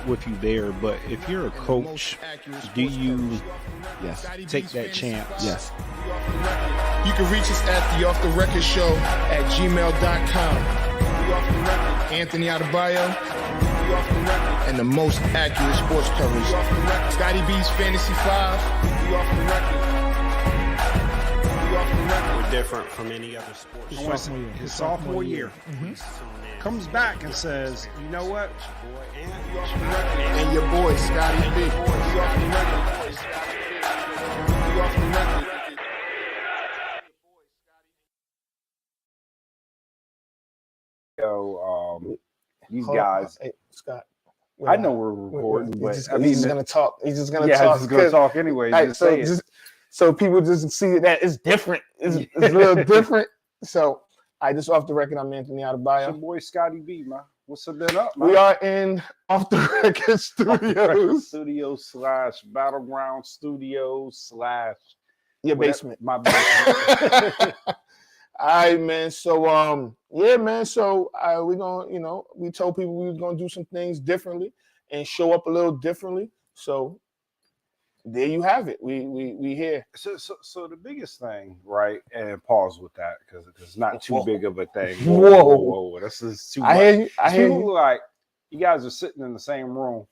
With you there, but if you're a coach, do you take that chance? Yes. You can reach us at the Off the Record Show at gmail.com. Anthony Adebayo and the most accurate sports coverage. Scotty B's Fantasy 5. We're different from any other sport. His sophomore year. Comes back and says, you know what? And your boy, Scotty B. These guys. Hey, Scott. I know we're recording, but he's just going to talk. He's just going to talk. Yeah, he's just going to talk anyway. Right, so people just see that it's different. It's a little different. So just off the record, I'm Anthony Adebayo. Your boy Scotty B, man. What's been up, man? We are in Off the Record Studios. Studios / Battleground Studios / your basement. My basement. All right, man. So yeah, man. So we're gonna, we told people we was gonna do some things differently and show up a little differently. So there you have it. We here. So the biggest thing, right? And pause with that because it's not too big of a thing. Whoa. This is too much. I hear you. Look like you guys are sitting in the same room,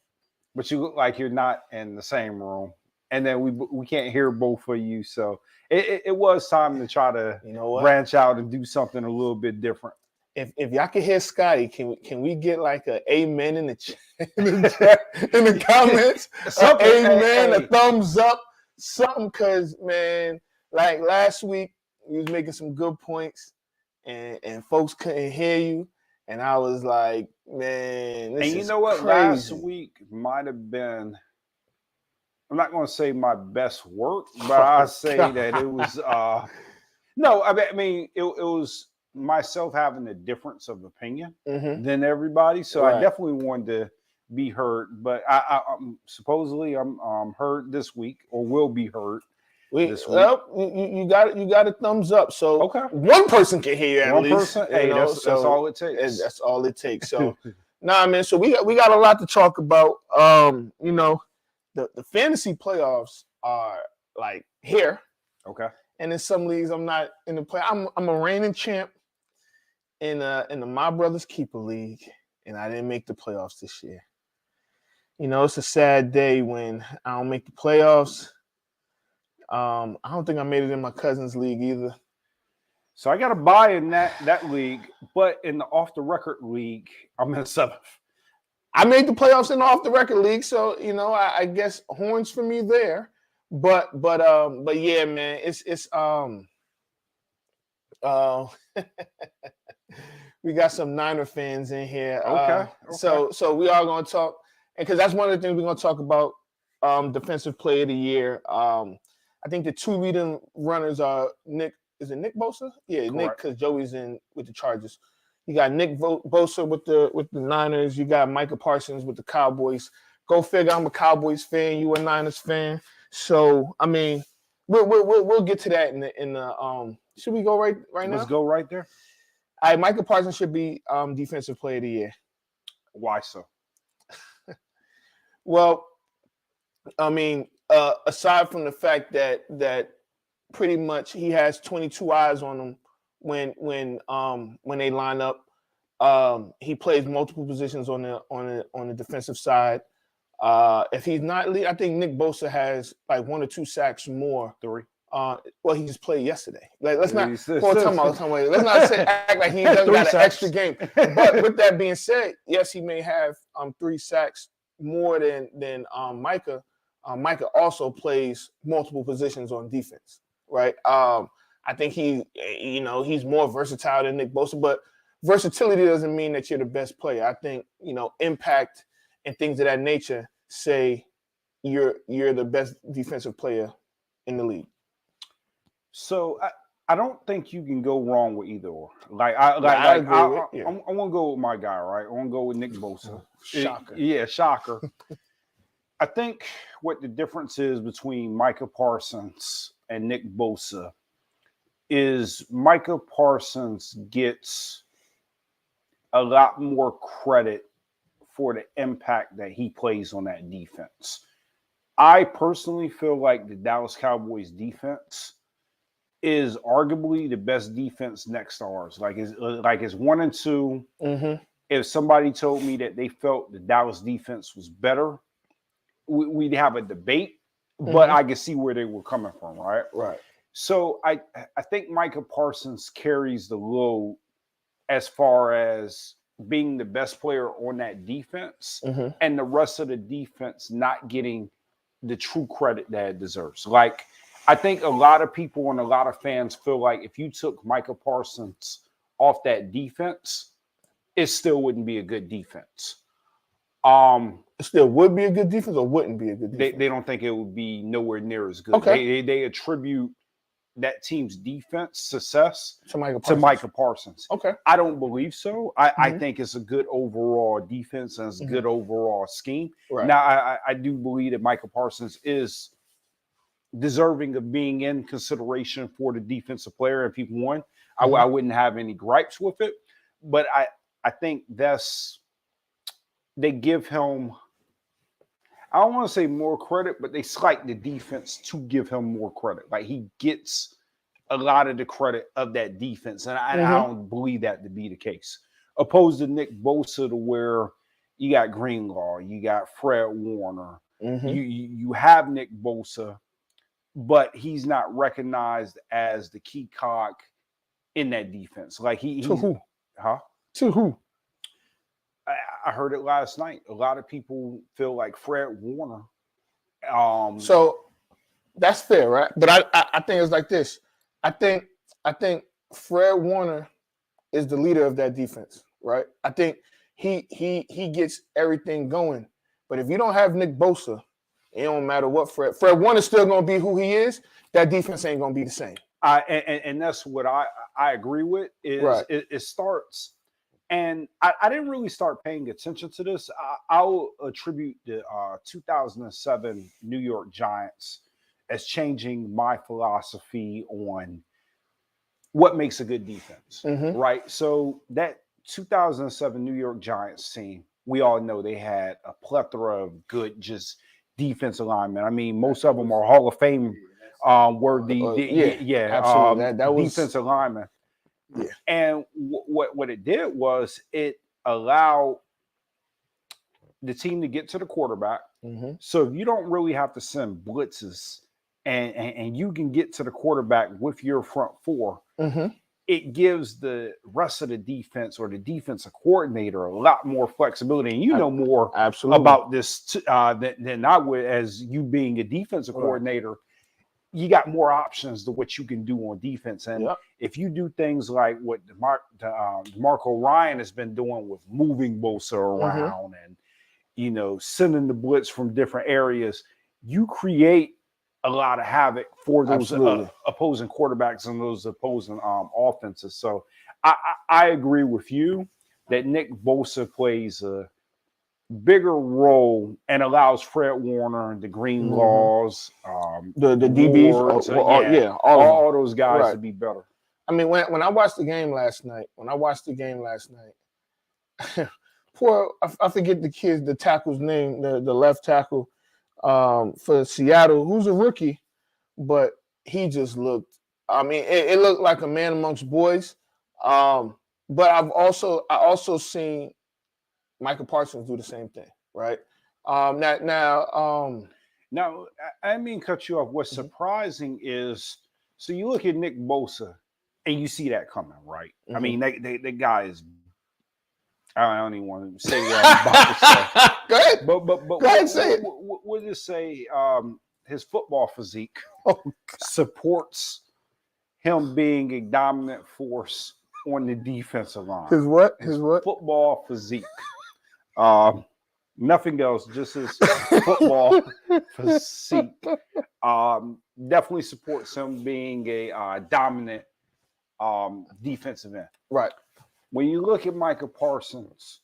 but you look like you're not in the same room. And then we can't hear both of you. So it was time to try to branch out and do something a little bit different. If y'all can hear Scotty, can we get like a amen in the chat, in the comments? Amen, a thumbs up, something. Cause man, like last week we was making some good points, and folks couldn't hear you, and I was like, man, this and you is know what? crazy. Last week might have been. I'm not going to say my best work, but I say that it was. No, I mean it was myself having a difference of opinion than everybody, so I definitely wanted to be heard. But I'm supposedly heard this week, or will be heard this week. You got a thumbs up. So one person can hear you at one least. Person, hey, that's all it takes. That's all it takes. So, man. So we got a lot to talk about. The fantasy playoffs are like here. Okay. And in some leagues, I'm not in the play. I'm a reigning champ in the My Brothers Keeper League, and I didn't make the playoffs this year. It's a sad day when I don't make the playoffs. I don't think I made it in my cousin's league either. So I got a bye in that league, but in the Off the Record league, I'm in 7th. I made the playoffs in the Off the Record league, so I guess horns for me there. But yeah, man, it's we got some Niner fans in here. Okay. So we are going to talk, and because that's one of the things we're going to talk about. Defensive Player of the Year. I think the two leading runners are Nick. Is it Nick Bosa? Yeah, correct. Nick, because Joey's in with the Chargers. You got Nick Bosa with the Niners. You got Micah Parsons with the Cowboys. Go figure. I'm a Cowboys fan. You a Niners fan. So I mean, we'll get to that in the Should we go right now? Let's go right there. All right, Micah Parsons should be Defensive Player of the Year. Why so? Well, I mean, aside from the fact that pretty much he has 22 eyes on him. When they line up, he plays multiple positions on the defensive side. If he's not lead, I think Nick Bosa has like 1 or 2 sacks more. 3. Well, he just played yesterday. Like let's not act like he doesn't got an extra game. But with that being said, yes, he may have 3 sacks more than Micah. Micah also plays multiple positions on defense, right? I think he's more versatile than Nick Bosa, but versatility doesn't mean that you're the best player. I think, impact and things of that nature say you're the best defensive player in the league. So I don't think you can go wrong with either or. I want to go with my guy, right? I want to go with Nick Bosa. Shocker. Shocker. I think what the difference is between Micah Parsons and Nick Bosa is Micah Parsons gets a lot more credit for the impact that he plays on that defense. I personally feel like the Dallas Cowboys defense is arguably the best defense next to ours. Like it's 1 and 2. Mm-hmm. If somebody told me that they felt the Dallas defense was better, we'd have a debate. But I can see where they were coming from, right? Right. So I think Micah Parsons carries the load as far as being the best player on that defense, and the rest of the defense not getting the true credit that it deserves. Like, I think a lot of people and a lot of fans feel like if you took Micah Parsons off that defense, it still wouldn't be a good defense. It still would be a good defense or wouldn't be a good defense? They don't think it would be nowhere near as good. Okay. They attribute that team's defense success to Micah Parsons. Okay. I don't believe so. I think it's a good overall defense and it's a good overall scheme. Right. Now, I do believe that Micah Parsons is deserving of being in consideration for the defensive player if he won. I wouldn't have any gripes with it. But I think they give him, I don't want to say more credit, but they slight the defense to give him more credit. Like, he gets a lot of the credit of that defense, and I don't believe that to be the case. Opposed to Nick Bosa, to where you got Greenlaw, you got Fred Warner, you have Nick Bosa, but he's not recognized as the key cog in that defense. Like to who? Huh? To who? I heard it last night. A lot of people feel like Fred Warner. So that's fair, right? But I think it's like this. I think Fred Warner is the leader of that defense, right? I think he gets everything going. But if you don't have Nick Bosa, it don't matter what Fred Warner's still gonna be who he is. That defense ain't gonna be the same. And that's what I agree with. It starts. And I didn't really start paying attention to this. I'll attribute the 2007 New York Giants as changing my philosophy on what makes a good defense, right? So that 2007 New York Giants team, we all know they had a plethora of good just defensive linemen. I mean, most of them are Hall of Fame worthy. Absolutely. That was defensive linemen. Yeah. And what it did was it allowed the team to get to the quarterback. So if you don't really have to send blitzes and you can get to the quarterback with your front four, it gives the rest of the defense or the defensive coordinator a lot more flexibility. And you know more about this than I would, as you being a defensive coordinator. You got more options to what you can do on defense. And if you do things like what DeMarco Ryan has been doing with moving Bosa around and, sending the blitz from different areas, you create a lot of havoc for those opposing quarterbacks and those opposing offenses. So I agree with you that Nick Bosa plays a bigger role and allows Fred Warner, the Greenlaws, the DBs, all those guys to be better. I mean, when I watched the game last night, I forget the tackle's name, the left tackle for Seattle, who's a rookie, but he just looked. I mean, it looked like a man amongst boys. But I also seen Micah Parsons do the same thing, right? Now, I mean, cut you off. What's surprising is, so you look at Nick Bosa and you see that coming, right? I mean, the guy is, I don't even want to say what I'm about to say. Go ahead. But go ahead and say it. We'll just say his football physique supports him being a dominant force on the defensive line. His what? His what? Football physique. Nothing else, just his football physique. Definitely supports him being a dominant defensive end. Right. When you look at Micah Parsons,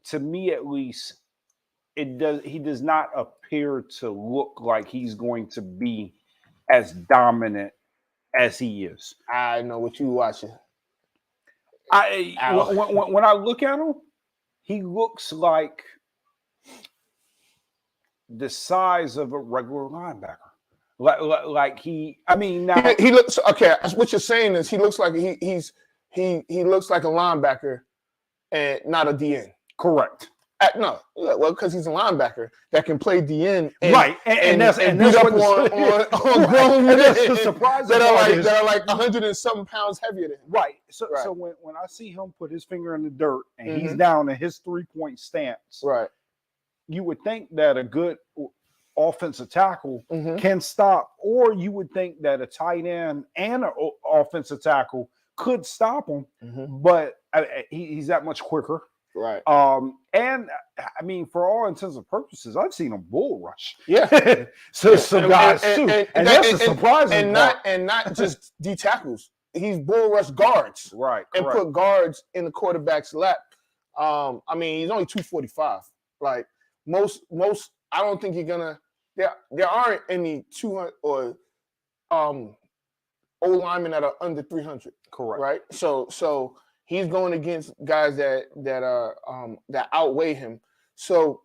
to me at least, he does not appear to look like he's going to be as dominant as he is. I know what you watching. When I look at him, he looks like the size of a regular linebacker. Like he, I mean, now he looks okay. What you're saying is he looks like he looks like a linebacker and not a DN. Correct. No, well, because he's a linebacker that can play DN, right? And that's up on grown men that's the surprise that are like 100 and something pounds heavier than him. Right. So when I see him put his finger in the dirt and he's down in his 3-point stance, right? You would think that a good offensive tackle can stop, or you would think that a tight end and an offensive tackle could stop him, but he's that much quicker. Right. And I mean, for all intents and purposes, I've seen him bull rush. Yeah. Some guys too. And that's a surprising part. And not just D tackles. He's bull rush guards. Right. And put guards in the quarterback's lap. I mean, he's only 245. Like most I don't think you're gonna there aren't any 200 or O linemen that are under 300. Correct. Right? So he's going against guys that outweigh him. So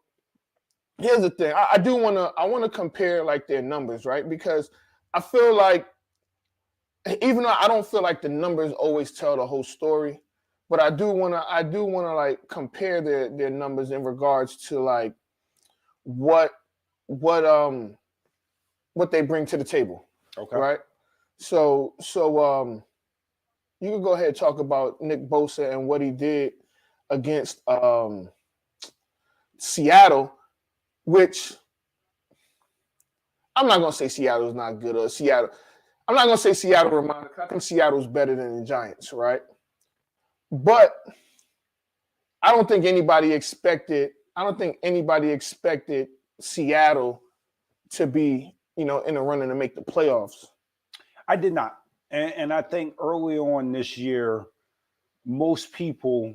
here's the thing: I want to compare like their numbers, right? Because I feel like even though I don't feel like the numbers always tell the whole story, but I do want to like compare their numbers in regards to like what they bring to the table. Okay. Right. So you can go ahead and talk about Nick Bosa and what he did against Seattle, which I'm not going to say Seattle's not good or Seattle. I'm not going to say Seattle reminded. I think Seattle's better than the Giants, right? But I don't think anybody expected Seattle to be, in the running to make the playoffs. I did not. And I think early on this year, most people,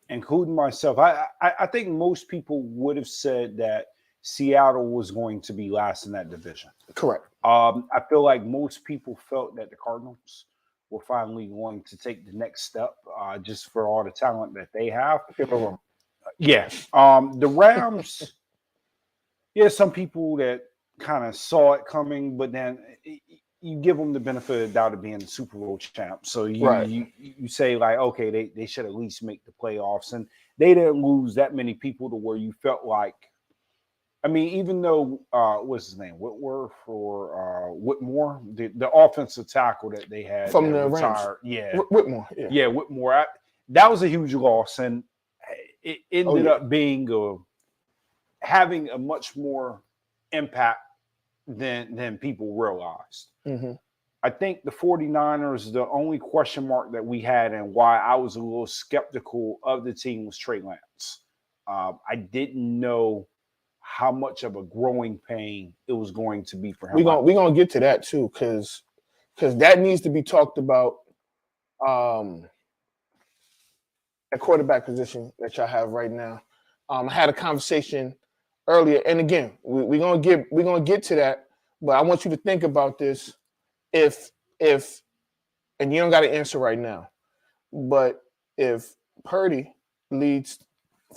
including myself, I think most people would have said that Seattle was going to be last in that division. Correct. I feel like most people felt that the Cardinals were finally going to take the next step, just for all the talent that they have. Yeah. The Rams, some people that kind of saw it coming, but then you give them the benefit of the doubt of being the Super Bowl champ. So you say like, okay, they should at least make the playoffs. And they didn't lose that many people to where you felt like, I mean, even though, what's his name? Whitworth or Whitmore, the offensive tackle that they had. From the Rams. Yeah. Whitmore. Yeah, Whitmore. That was a huge loss. And it ended up being having a much more impact than people realized. I think the 49ers, the only question mark that we had and why I was a little skeptical of the team was Trey Lance. I didn't know how much of a growing pain it was going to be for him. We're gonna get to that too, because that needs to be talked about. At quarterback position that y'all have right now. I had a conversation earlier, and again, we're gonna get to that. But I want you to think about this. If and you don't got to answer right now, but if Purdy leads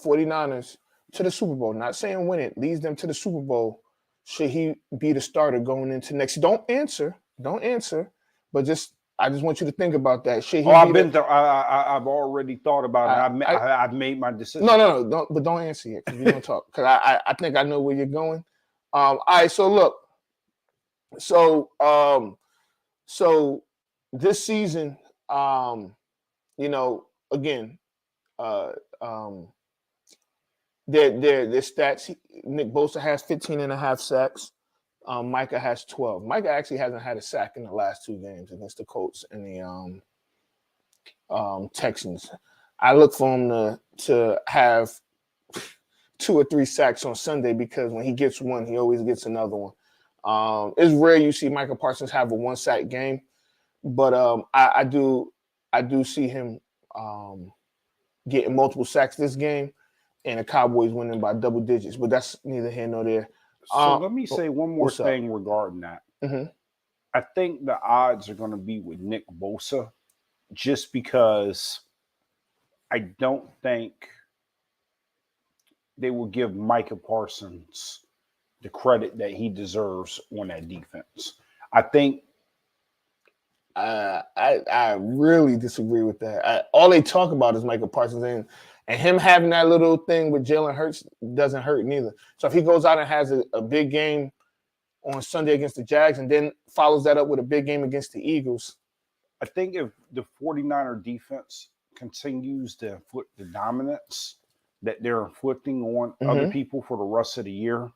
49ers to the Super Bowl, not saying win it, leads them to the Super Bowl, should he be the starter going into next? Don't answer, but I just want you to think about that. Should he? I've already thought about it. I've made my decision. No, don't answer it because we don't talk. Because I think I know where you're going. All right, so look, so this season, again, their stats. Nick Bosa has 15.5 sacks. Micah has 12. Micah actually hasn't had a sack in the last 2 games against the Colts and the Texans. I look for him to have 2 or 3 sacks on Sunday because when he gets one, he always gets another one. It's rare you see Micah Parsons have a 1-sack game, but I do see him getting multiple sacks this game, and the Cowboys winning by double digits. But that's neither here nor there. So let me say one more thing regarding that. I think the odds are going to be with Nick Bosa just because I don't think they will give Micah Parsons the credit that he deserves on that defense. I think I really disagree with that. All they talk about is Micah Parsons, and him having that little thing with Jalen Hurts doesn't hurt neither. So if he goes out and has a big game on Sunday against the Jags and then follows that up with a big game against the Eagles. I think if the 49er defense continues to inflict the dominance that they're inflicting on other people for the rest of the year,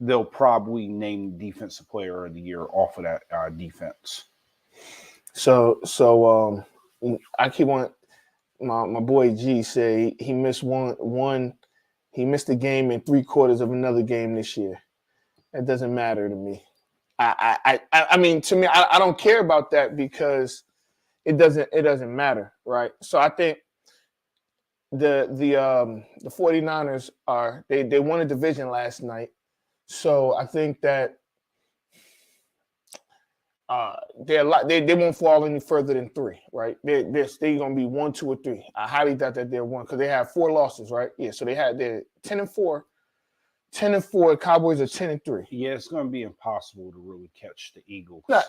they'll probably name Defensive Player of the Year off of that defense. So I keep on my boy G say he missed he missed a game in 3/4 of another game this year. It doesn't matter to me. I mean, to me, I don't care about that because it doesn't matter, right? So I think the 49ers they won a division last night. So I think that they won't fall any further than 3, right? They're going to be 1, 2, or 3. I highly doubt that they're 1 because they have 4 losses, right? Yeah, so they're 10-4. 10-4. Cowboys are 10-3. Yeah, it's going to be impossible to really catch the Eagles. But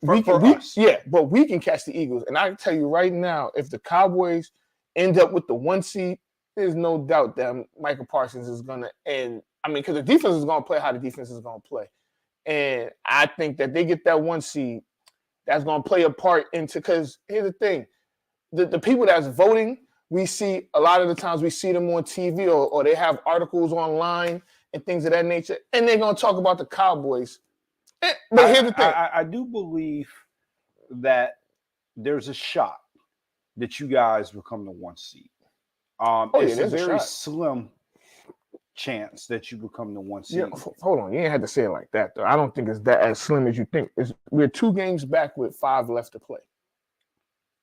we can catch the Eagles, and I can tell you right now, if the Cowboys end up with the 1 seed, there's no doubt that Micah Parsons is going to end. I mean, because the defense is going to play how the defense is going to play. And I think that they get that 1 seed, that's going to play a part into, because here's the thing, the people that's voting, we see a lot of the times we see them on TV or they have articles online and things of that nature, and they're going to talk about the Cowboys. But here's the thing. I do believe that there's a shot that you guys become the 1 seed. It's a very slim chance that you become the 1 seed. Yeah, hold on, you ain't had to say it like that though. I don't think it's that as slim as you think. We're 2 games back with 5 left to play.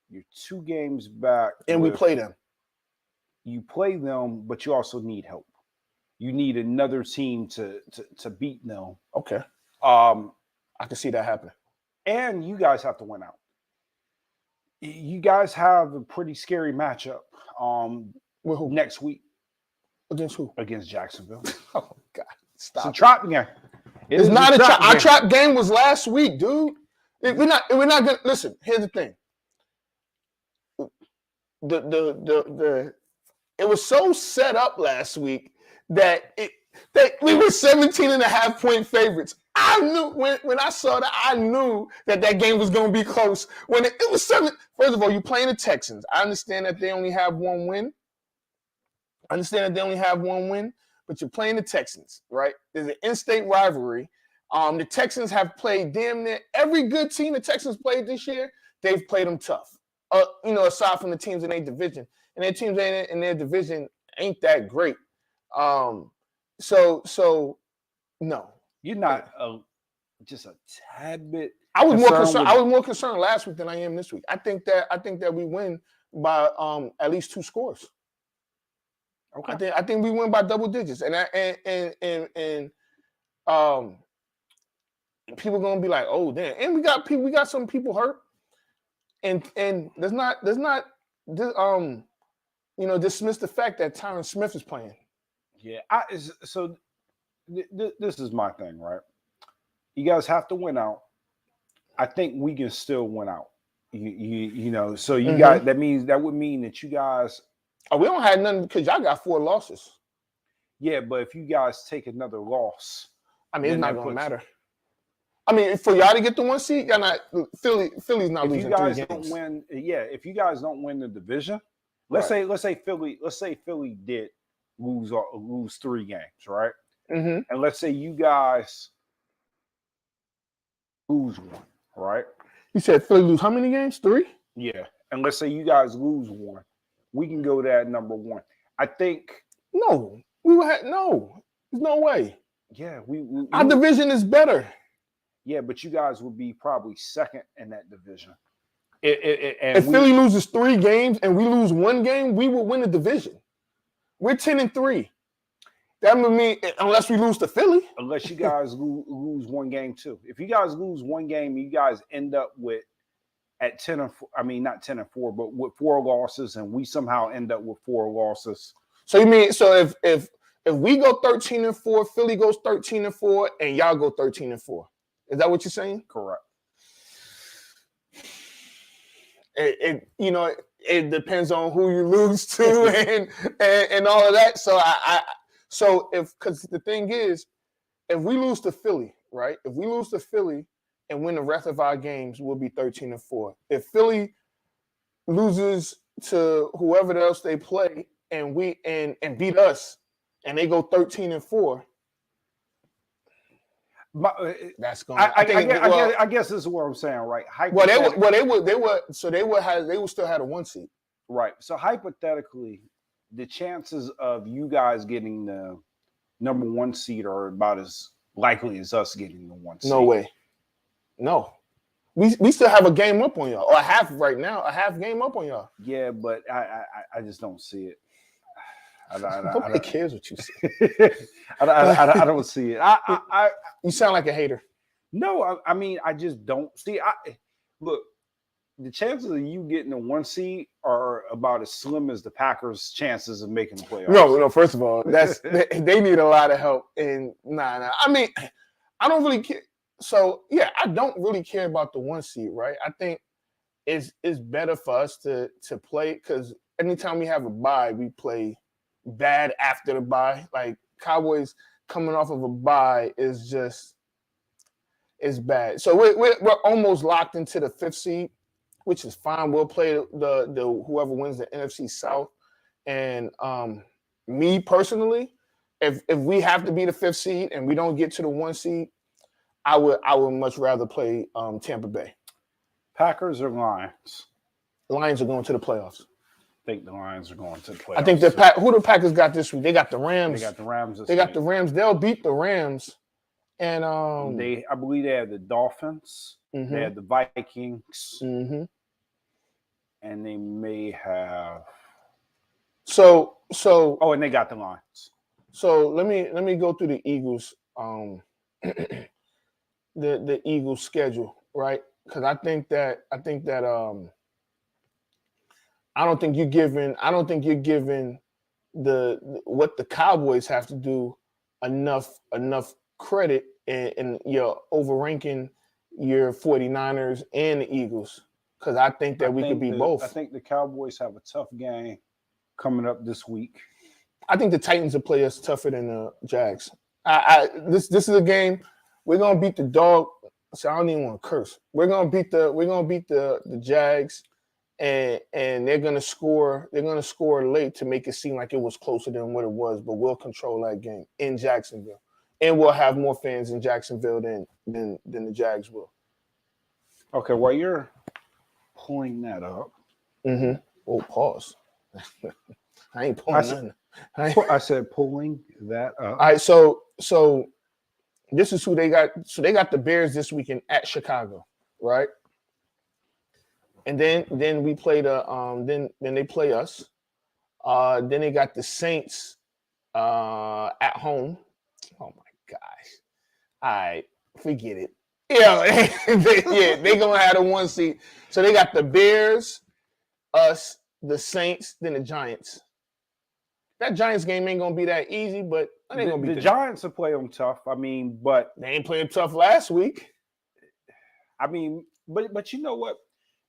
You're 2 games back, and we play them. You play them, but you also need help. You need another team to beat them. Okay. I can see that happening. And you guys have to win out. You guys have a pretty scary matchup with who? Next week. Against who? Against Jacksonville. Oh God! Stop. It's a trap game. It's not a trap. Our trap game was last week, dude. We're not gonna listen. Here's the thing. It was so set up last week that we were 17.5-point favorites. I knew when I saw that, I knew that game was going to be close. When it was 7. First of all, you're playing the Texans. I understand that they only have 1 win. But you're playing the Texans, right? There's an in-state rivalry. The Texans have played damn near every good team the Texans played this year. They've played them tough. Aside from the teams in their division, and their teams in their division ain't that great. So no, you're not just a tad bit. I was more concerned. I was more concerned last week than I am this week. I think that we win by at least 2 scores. Okay. I think we win by double digits, and people gonna be like, oh damn, and we got some people hurt. And there's not dismiss the fact that Tyron Smith is playing. Yeah, so this is my thing, right? You guys have to win out. I think we can still win out. So you got that would mean that you guys. Oh, we don't have nothing because y'all got 4 losses. Yeah, but if you guys take another loss, I mean, it's not going to matter. I mean, for y'all to get the 1 seed, y'all not Philly's not losing 3 games. If you guys don't win the division, let's say Philly did lose 3 games, right? Mm-hmm. And let's say you guys lose 1, right? You said Philly lose how many games? 3? Yeah. And let's say you guys lose 1. We can go there at number 1. I think no. We would have no. There's no way. Yeah, our division is better. Yeah, but you guys would be probably second in that division. If Philly loses 3 games and we lose 1 game, we will win the division. We're 10-3. That would mean unless we lose to Philly. Unless you guys lose 1 game too. If you guys lose 1 game, you guys end up with at 10-4, I mean not 10-4, but with 4 losses, and we somehow end up with 4 losses. So you mean if we go 13-4, Philly goes 13-4, and y'all go 13-4, is that what you're saying? Correct. It depends on who you lose to and all of that. So because the thing is, if we lose to Philly, right? If we lose to Philly and win the rest of our games, we'll be 13-4. If Philly loses to whoever else they play and beat us and they go 13-4, that's going. I guess this is what I'm saying, right? They would still have a 1 seed, right? So hypothetically, the chances of you guys getting the number 1 seed are about as likely as us getting the 1 seed. No way, no. We still have a game up on y'all, or a half right now, a half game up on y'all. Yeah, but I just don't see it. Nobody cares what you say. I don't see it. You sound like a hater. No, I mean, I just don't see. Look, the chances of you getting a 1 seed are about as slim as the Packers' chances of making the playoffs. No. First of all, they need a lot of help. And nah. I mean, I don't really care. So yeah, I don't really care about the 1 seed, right? I think it's better for us to play, because anytime we have a bye, we play bad after the bye. Like Cowboys coming off of a bye is bad. So we're almost locked into the 5th seed, which is fine. We'll play the whoever wins the NFC South. And me personally, if we have to be the 5th seed and we don't get to the 1 seed, I would much rather play Tampa Bay. Packers or Lions? Lions are going to the playoffs. I think the Lions are going to the playoffs. I think who the Packers got this week? They got the Rams. They got the Rams. The Rams. They'll beat the Rams. And I believe they had the Dolphins. Mm-hmm. They had the Vikings. Mm-hmm. And they may have. So. Oh, and they got the Lions. So let me go through the Eagles. The Eagles schedule, right? Because I think that I don't think you're giving what the Cowboys have to do enough credit, in you're overranking your 49ers and the Eagles, because I think that we could be both. I think the Cowboys have a tough game coming up this week. I think the Titans will play us tougher than the Jags. This is a game we're gonna beat the dog. So I don't even want to curse. We're gonna beat the Jags. And they're gonna score. They're gonna score late to make it seem like it was closer than what it was. But we'll control that game in Jacksonville, and we'll have more fans in Jacksonville than the Jags will. Okay, while you're pulling that up, Oh, pause. I ain't pulling nothing. I said pulling that up. All right, so this is who they got. So they got the Bears this weekend at Chicago, right? And then we play then they play us. Then they got the Saints at home. Oh my gosh. All right, forget it. Yeah, they gonna have the 1 seed. So they got the Bears, us, the Saints, then the Giants. That Giants game ain't gonna be that easy, but I ain't gonna be the Giants will play them tough. I mean, but they ain't playing tough last week. I mean, but you know what?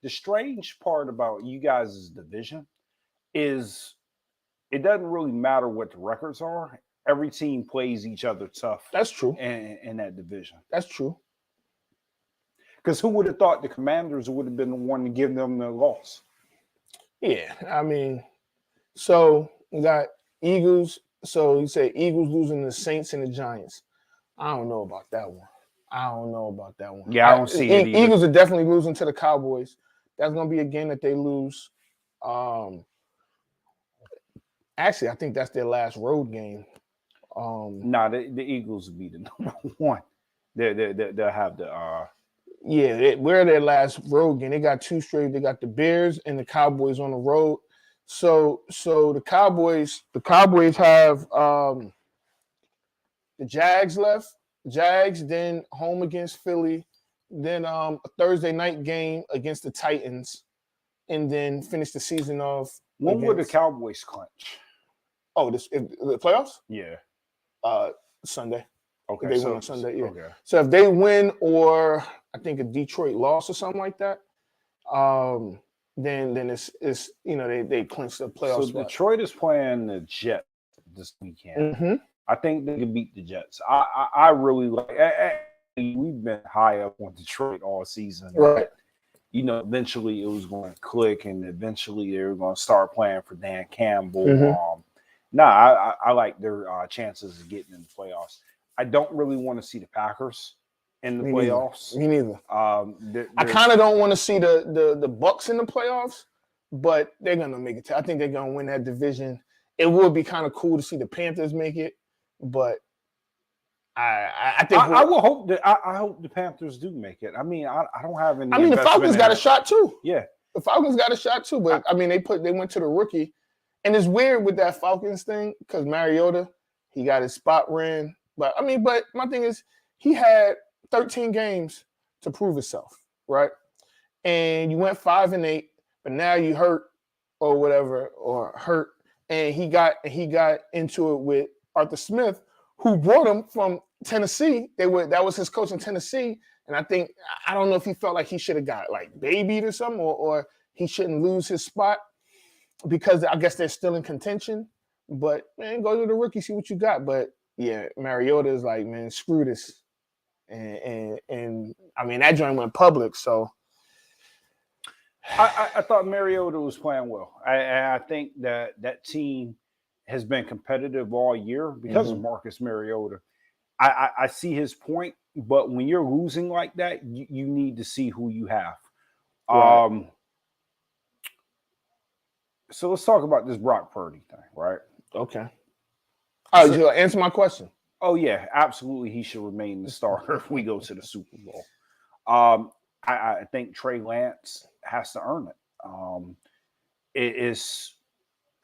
The strange part about you guys' division is it doesn't really matter what the records are. Every team plays each other tough. That's true. In that division. That's true. Because who would have thought the Commanders would have been the one to give them the loss? Yeah, I mean, so we got Eagles. So you say Eagles losing the Saints and the Giants. I don't know about that one. Yeah, I don't see it either. Eagles are definitely losing to the Cowboys. That's going to be a game that they lose. Actually, I think that's their last road game. The Eagles will be the number 1. They'll have the we're their last road game. They got 2 straight. They got the Bears and the Cowboys on the road. So the Cowboys have the Jags left. Jags, then home against Philly, then a Thursday night game against the Titans, and then finish the season off. When would the Cowboys clinch? Oh, the playoffs? Yeah. Sunday. Okay. They win on Sunday, yeah. Okay. So if they win, or I think a Detroit loss or something like that, then it's they clinch the playoffs. So Detroit is playing the Jets this weekend. Mm-hmm. I think they can beat the Jets. I really like. We've been high up on Detroit all season, right? Eventually it was going to click, and eventually they were going to start playing for Dan Campbell. Mm-hmm. I like their chances of getting in the playoffs. I don't really want to see the Packers in the playoffs. Me neither. I kind of don't want to see the Bucks in the playoffs, but they're gonna make it. I think they're gonna win that division. It would be kind of cool to see the Panthers make it, but I think I will hope that I hope the Panthers do make it. I mean, I don't have any. I mean, the Falcons got a shot too. Yeah, the Falcons got a shot too. But they went to the rookie, and it's weird with that Falcons thing because Mariota, he got his spot ran. But my thing is, he had 13 games to prove himself, right? And you went 5-8, but now you hurt or whatever, and he got into it with Arthur Smith, who brought him from Tennessee. That was his coach in Tennessee, and I don't know if he felt like he should have got like babied or something, or he shouldn't lose his spot because I guess they're still in contention. But man, go to the rookie, see what you got. But yeah, Mariota is like, man, screw this. And that joint went public, so I thought Mariota was playing well. I think that team has been competitive all year because of Marcus Mariota. I see his point, but when you're losing like that, you need to see who you have. Right. So let's talk about this Brock Purdy thing, right? Okay. Oh, you answer my question. Oh, yeah, absolutely. He should remain the starter if we go to the Super Bowl. I think Trey Lance has to earn it.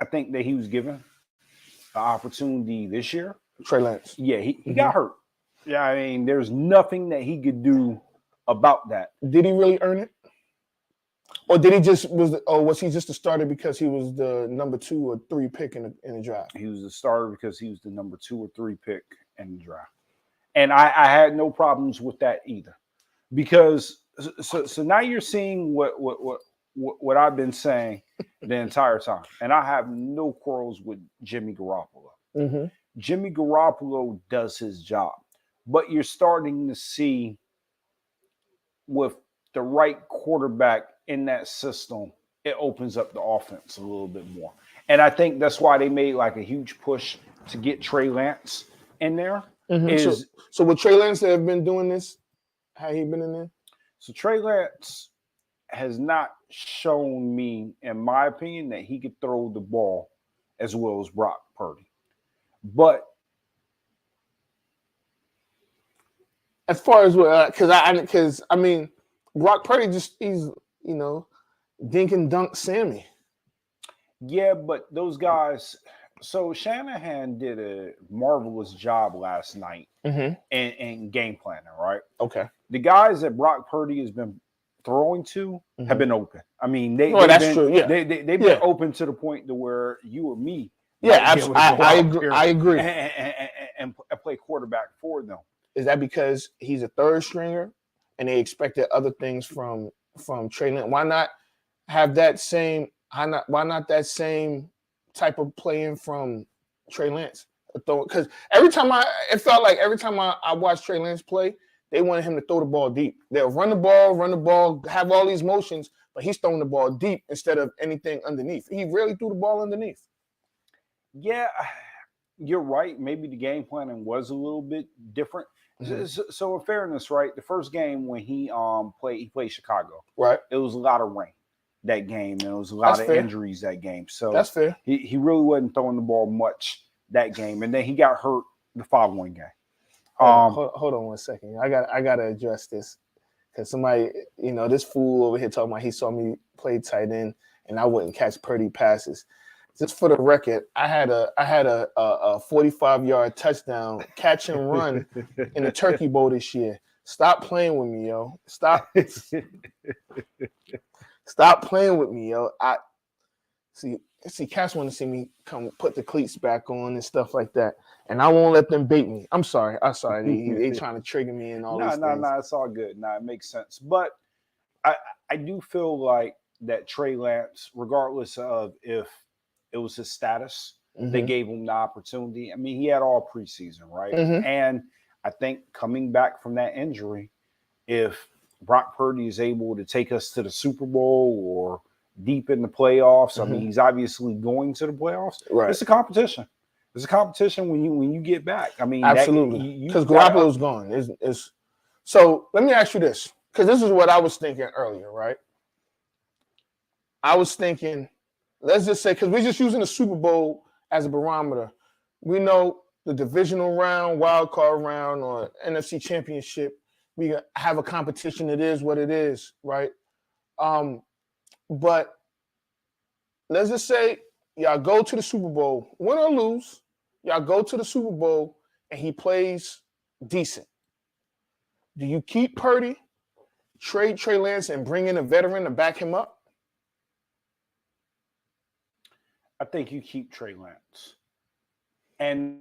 I think that he was given the opportunity this year. Trey Lance. Yeah, he got hurt. Yeah, I mean, there's nothing that he could do about that. Did he really earn it? Or was he just a starter because he was the number 2 or 3 pick in the draft? He was the starter because he was the number 2 or 3 pick in the draft. And I had no problems with that either. Because so now you're seeing what I've been saying the entire time. And I have no quarrels with Jimmy Garoppolo. Mm-hmm. Jimmy Garoppolo does his job. But you're starting to see with the right quarterback in that system, it opens up the offense a little bit more. And I think that's why they made like a huge push to get Trey Lance in there. Mm-hmm. So with Trey Lance have been doing this, how he been in there? So Trey Lance has not shown me, in my opinion, that he could throw the ball as well as Brock Purdy. But as far as because Brock Purdy he's dink and dunk Sammy. Yeah, but those guys. So Shanahan did a marvelous job last night in game planning, right? Okay. The guys that Brock Purdy has been throwing to have been open. I mean, that's true. Yeah, they've been open to the point to where you or me. Yeah, absolutely. I agree. And play quarterback for them. Is that because he's a third stringer and they expected other things from Trey Lance? Why not have that same? Why not that same type of playing from Trey Lance? Because it felt like every time I watched Trey Lance play, they wanted him to throw the ball deep. They'll run the ball, have all these motions, but he's throwing the ball deep instead of anything underneath. He rarely threw the ball underneath. Yeah, you're right. Maybe the game planning was a little bit different. Mm-hmm. So in fairness, right, the first game when he played Chicago, right, it was a lot of rain that game, and it was a lot of injuries that game. So that's fair. He really wasn't throwing the ball much that game, and then he got hurt the following game. Hold on one second. I gotta address this because somebody, this fool over here talking about he saw me play tight end and I wouldn't catch Purdy passes. Just for the record, I had a 45-yard touchdown catch and run in the Turkey Bowl this year. Stop playing with me, yo. Stop playing with me, yo. I see cats want to see me come put the cleats back on and stuff like that. And I won't let them bait me. I'm sorry. They trying to trigger me and all these things. No, it's all good. No, it makes sense. But I do feel like that Trey Lance, regardless of if it was his status, they gave him the opportunity. I mean, he had all preseason, right? And I think coming back from that injury, if Brock Purdy is able to take us to the Super Bowl or deep in the playoffs, I mean, he's obviously going to the playoffs. Right. It's a competition. It's a competition when you get back. I mean, absolutely, because Garoppolo's gone. So let me ask you this, because this is what I was thinking earlier, right? I was thinking, let's just say, because we're just using the Super Bowl as a barometer. We know the divisional round, wild card round, or NFC Championship, we have a competition. It is what it is, right? But let's just say y'all go to the Super Bowl, win or lose, y'all go to the Super Bowl, and he plays decent. Do you keep Purdy, trade Trey Lance, and bring in a veteran to back him up? I think you keep Trey Lance. And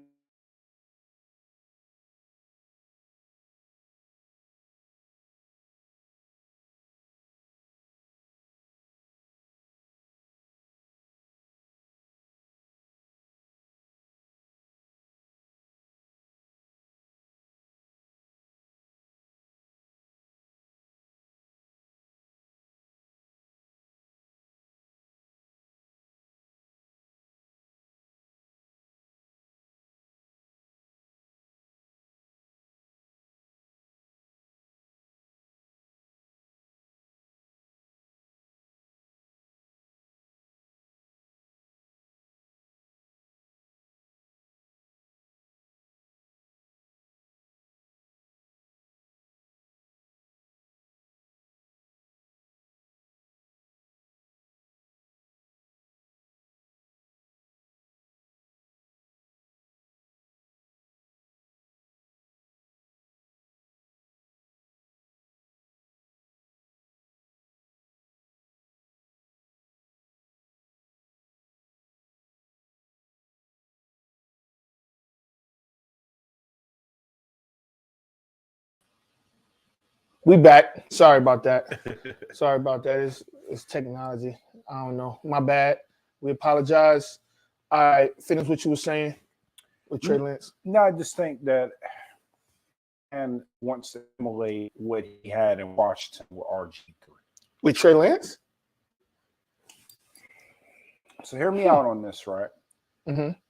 We back. Sorry about that. It's technology. I don't know. My bad. We apologize. All right, finish what you were saying with Trey Lance. No, I just think that and wants to emulate what he had in Washington with RG3. With Trey Lance? So hear me out on this, right?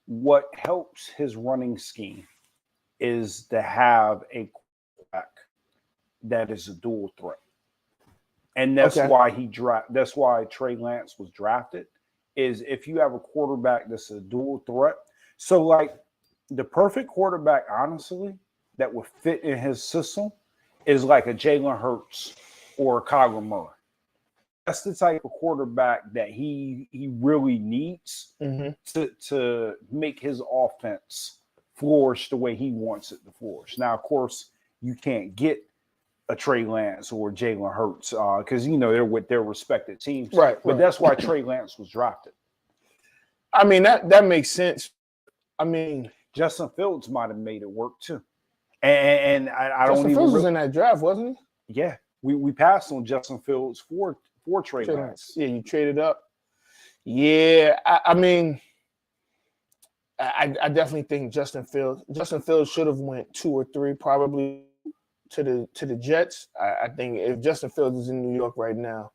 What helps his running scheme is to have a quarterback that is a dual threat. And that's why that's why Trey Lance was drafted, is if you have a quarterback that's a dual threat. So like the perfect quarterback, honestly, that would fit in his system is like a Jalen Hurts or a Kyler Murray. That's the type of quarterback that he really needs to make his offense flourish the way he wants it to flourish. Now, of course, you can't get a Trey Lance or Jalen Hurts because they're with their respective teams, right? But that's why Trey Lance was drafted. I mean that makes sense. I mean, Justin Fields might have made it work too, and I don't even. Justin Fields was in that draft, wasn't he? Yeah, we passed on Justin Fields for Trey Lance. Yeah, you traded up. Yeah, I mean, I definitely think Justin Fields should have went 2 or 3 probably to the Jets. I think if Justin Fields is in New York right now,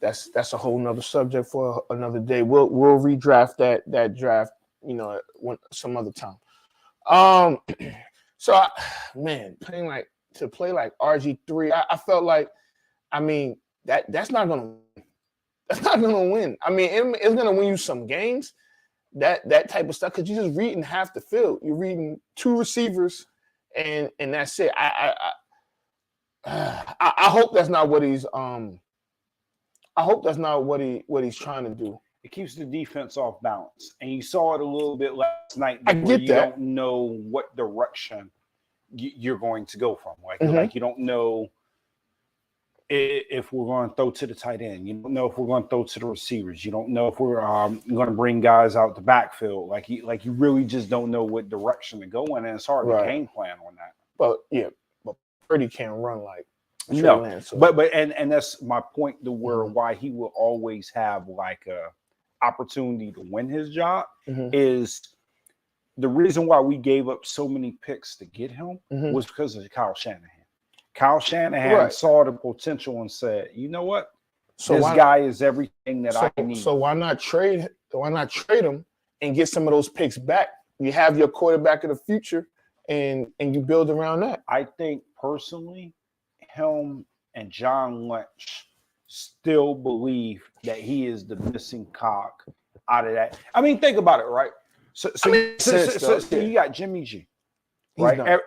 that's a whole nother subject for another day. We'll redraft that draft, some other time. So play like RG3, I felt like, I mean, that's not gonna win. I mean, it's gonna win you some games. That type of stuff, because you're just reading half the field. You're reading 2 receivers, and that's it. I hope that's not what he's I hope that's not what he's trying to do. It keeps the defense off balance, and you saw it a little bit last night. I get you that. Don't know what direction you're going to go from. Like you don't know if we're going to throw to the tight end. You don't know if we're going to throw to the receivers. You don't know if we're going to bring guys out the backfield. Like you really just don't know what direction to go in, and it's hard to game plan on that. But Purdy can't run like no. Lance, so. But that's my point to where why he will always have like a opportunity to win his job is the reason why we gave up so many picks to get him was because of Kyle Shanahan. Kyle Shanahan saw the potential and said, "You know what? So this guy is everything that I need." So why not trade him and get some of those picks back? You have your quarterback of the future, and you build around that. I think personally, him and John Lynch still believe that he is the missing cog out of that. I mean, think about it, right? So you got Jimmy G. Right,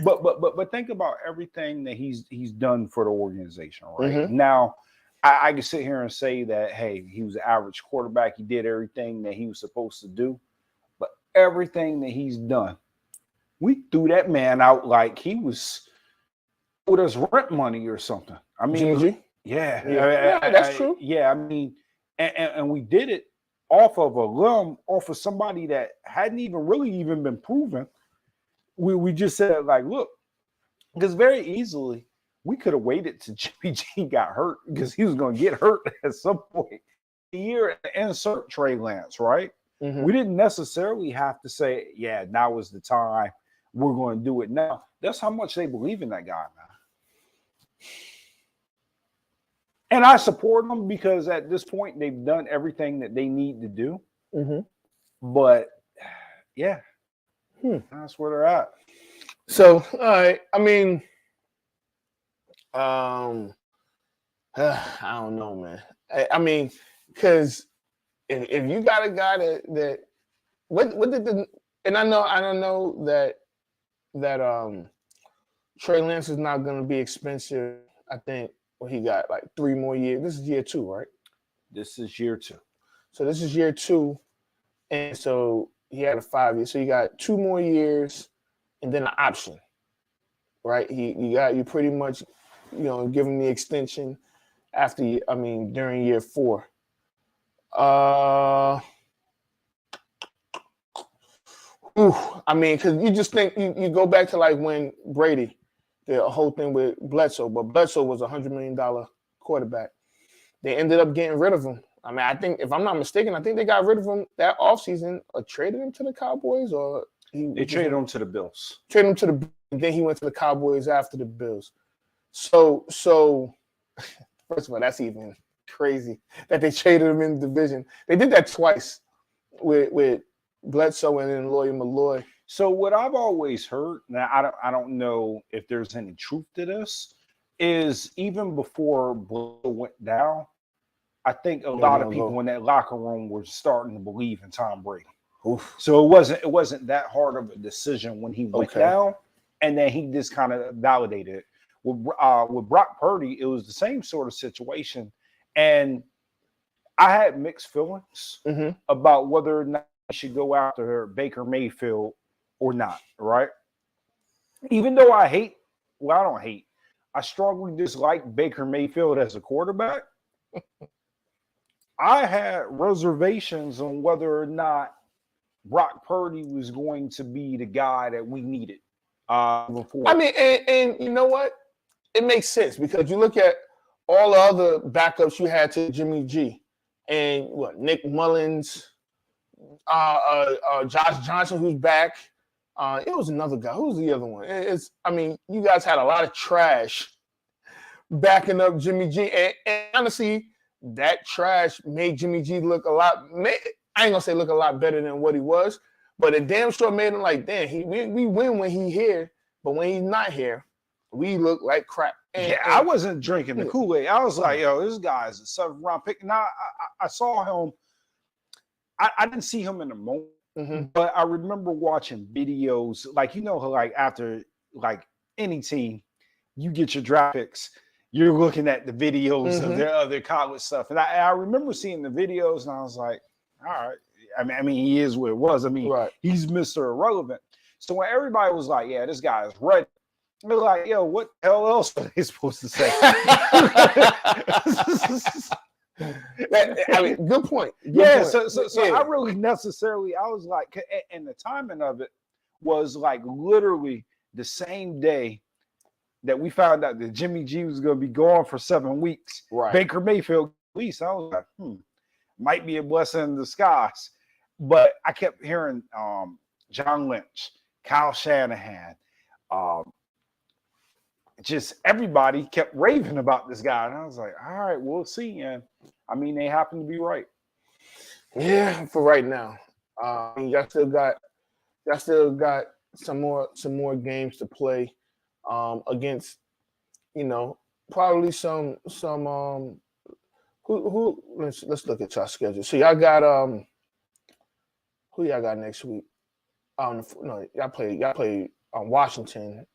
but think about everything that he's done for the organization. Right now, I can sit here and say that hey, he was an average quarterback. He did everything that he was supposed to do, but everything that he's done, we threw that man out like he was with us rent money or something. I mean, Jimmy G? Yeah, that's true. Yeah, I mean, and we did it off of a limb, off of somebody that hadn't even been proven. We just said, like, look, because very easily we could have waited till Jimmy G got hurt because he was going to get hurt at some point. A year insert Trey Lance, right? We didn't necessarily have to say, yeah, now is the time. We're going to do it now. That's how much they believe in that guy now. And I support them because at this point they've done everything that they need to do. But, yeah. That's where they're at. So, all right. I mean, I don't know, man. I mean, because if you got a guy that what did the and I don't know that Trey Lance is not going to be expensive. I think he got like 3 more years. This is year 2, right? This is year 2. So this is year 2, and so. He had a 5 year, so you got 2 more years, and then an option, right? You pretty much, give him the extension during year 4. I mean, because you just think you go back to like when Brady, the whole thing with Bledsoe, but Bledsoe was $100 million quarterback. They ended up getting rid of him. I mean, I think, if I'm not mistaken, I think they got rid of him that offseason or traded him to the Cowboys, or they traded him to the Bills. Traded him to the Bills, and then he went to the Cowboys after the Bills. So first of all, that's even crazy that they traded him in the division. They did that twice with Bledsoe and then Lawyer Malloy. So what I've always heard, now I don't know if there's any truth to this, is even before Bledsoe went down, I think a lot of people in that locker room were starting to believe in Tom Brady. So it wasn't that hard of a decision when he went down, and then he just kind of validated it. With Brock Purdy, it was the same sort of situation, and I had mixed feelings about whether or not I should go after Baker Mayfield or not. Right? Even though I strongly dislike Baker Mayfield as a quarterback. I had reservations on whether or not Brock Purdy was going to be the guy that we needed. Before. I mean, and you know what? It makes sense because you look at all the other backups you had to Jimmy G, and Nick Mullins, Josh Johnson, who's back. It was another guy. Who's the other one? You guys had a lot of trash backing up Jimmy G, and honestly, that trash made Jimmy G look a lot. I ain't gonna say look a lot better than what he was, but it damn sure made him like, damn, we win when he's here, but when he's not here, we look like crap. I wasn't drinking the Kool-Aid. I was like, yo, this guy's a 7th round pick. Now I saw him. I didn't see him in the moment, but I remember watching videos, like after any team, you get your draft picks. You're looking at the videos of their other college stuff. And I remember seeing the videos and I was like, all right. I mean, he is what it was. I mean, he's Mr. Irrelevant. So when everybody was like, "Yeah, this guy is ready," they're like, "Yo, what the hell else are they supposed to say?" I mean, good point. Yeah, point. So I really necessarily, I was like, and the timing of it was like literally the same day that we found out that Jimmy G was going to be gone for 7 weeks. Right. Baker Mayfield, at least I was like, might be a blessing in disguise. But I kept hearing John Lynch, Kyle Shanahan, just everybody kept raving about this guy. And I was like, all right, we'll see. And I mean, they happen to be right. Yeah, for right now. Y'all still got some more games to play against, probably some who let's look at y'all schedule. So y'all got who y'all got next week? No, y'all play Washington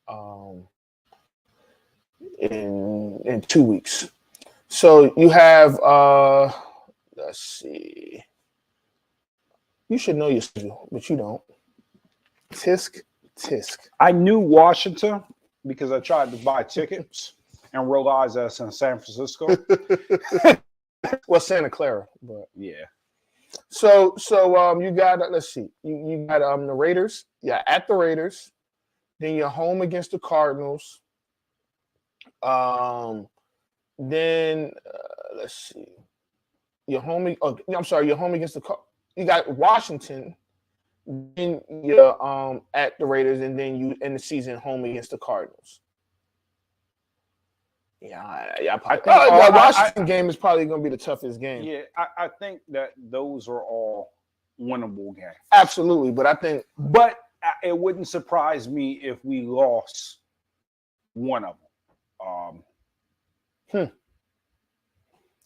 in 2 weeks. So you have let's see. You should know your schedule, but you don't. Tisk. I knew Washington because I tried to buy tickets and realized that's in San Francisco. Well, Santa Clara, but yeah. So you got let's see, you got the Raiders, at the Raiders, then you're home against the Cardinals, then let's see, you're home against you got Washington, then you're at the Raiders, and then you end the season home against the Cardinals. Yeah. Washington game is probably going to be the toughest game. Yeah, I think that those are all winnable games. Absolutely, but it wouldn't surprise me if we lost one of them.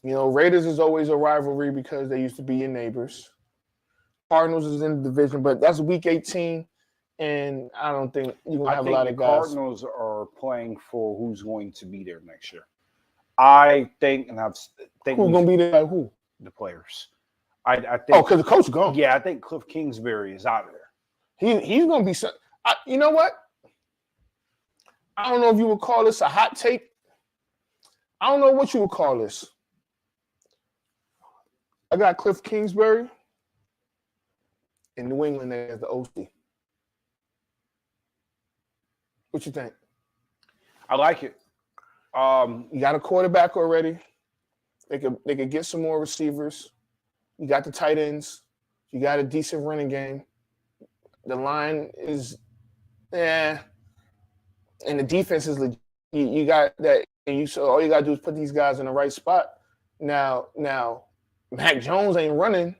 Raiders is always a rivalry because they used to be your neighbors. Cardinals is in the division, but that's week 18, and I don't think you're going to have a lot of guys. Cardinals are playing for who's going to be there next year. I think, and who's going to be there? Like who? The players. I think. Oh, because the coach gone. Yeah, I think Cliff Kingsbury is out of there. He's going to be. You know what? I don't know if you would call this a hot take. I don't know what you would call this. I got Cliff Kingsbury in New England as the OC. What you think? I like it. You got a quarterback already. They could get some more receivers. You got the tight ends. You got a decent running game. The line is, and the defense is legit. You got that, and so all you got to do is put these guys in the right spot. Now, Mac Jones ain't running,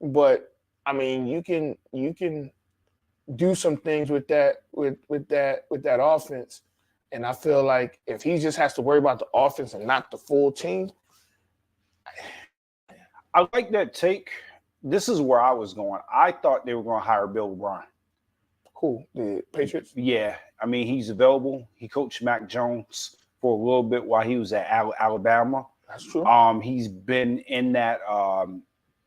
but I mean, you can do some things with that offense, and I feel like if he just has to worry about the offense and not the full team. I like that take. This is where I was going. I thought they were going to hire Bill O'Brien. Who? The Patriots? Yeah, I mean he's available. He coached Mac Jones for a little bit while he was at Alabama. That's true. He's been in that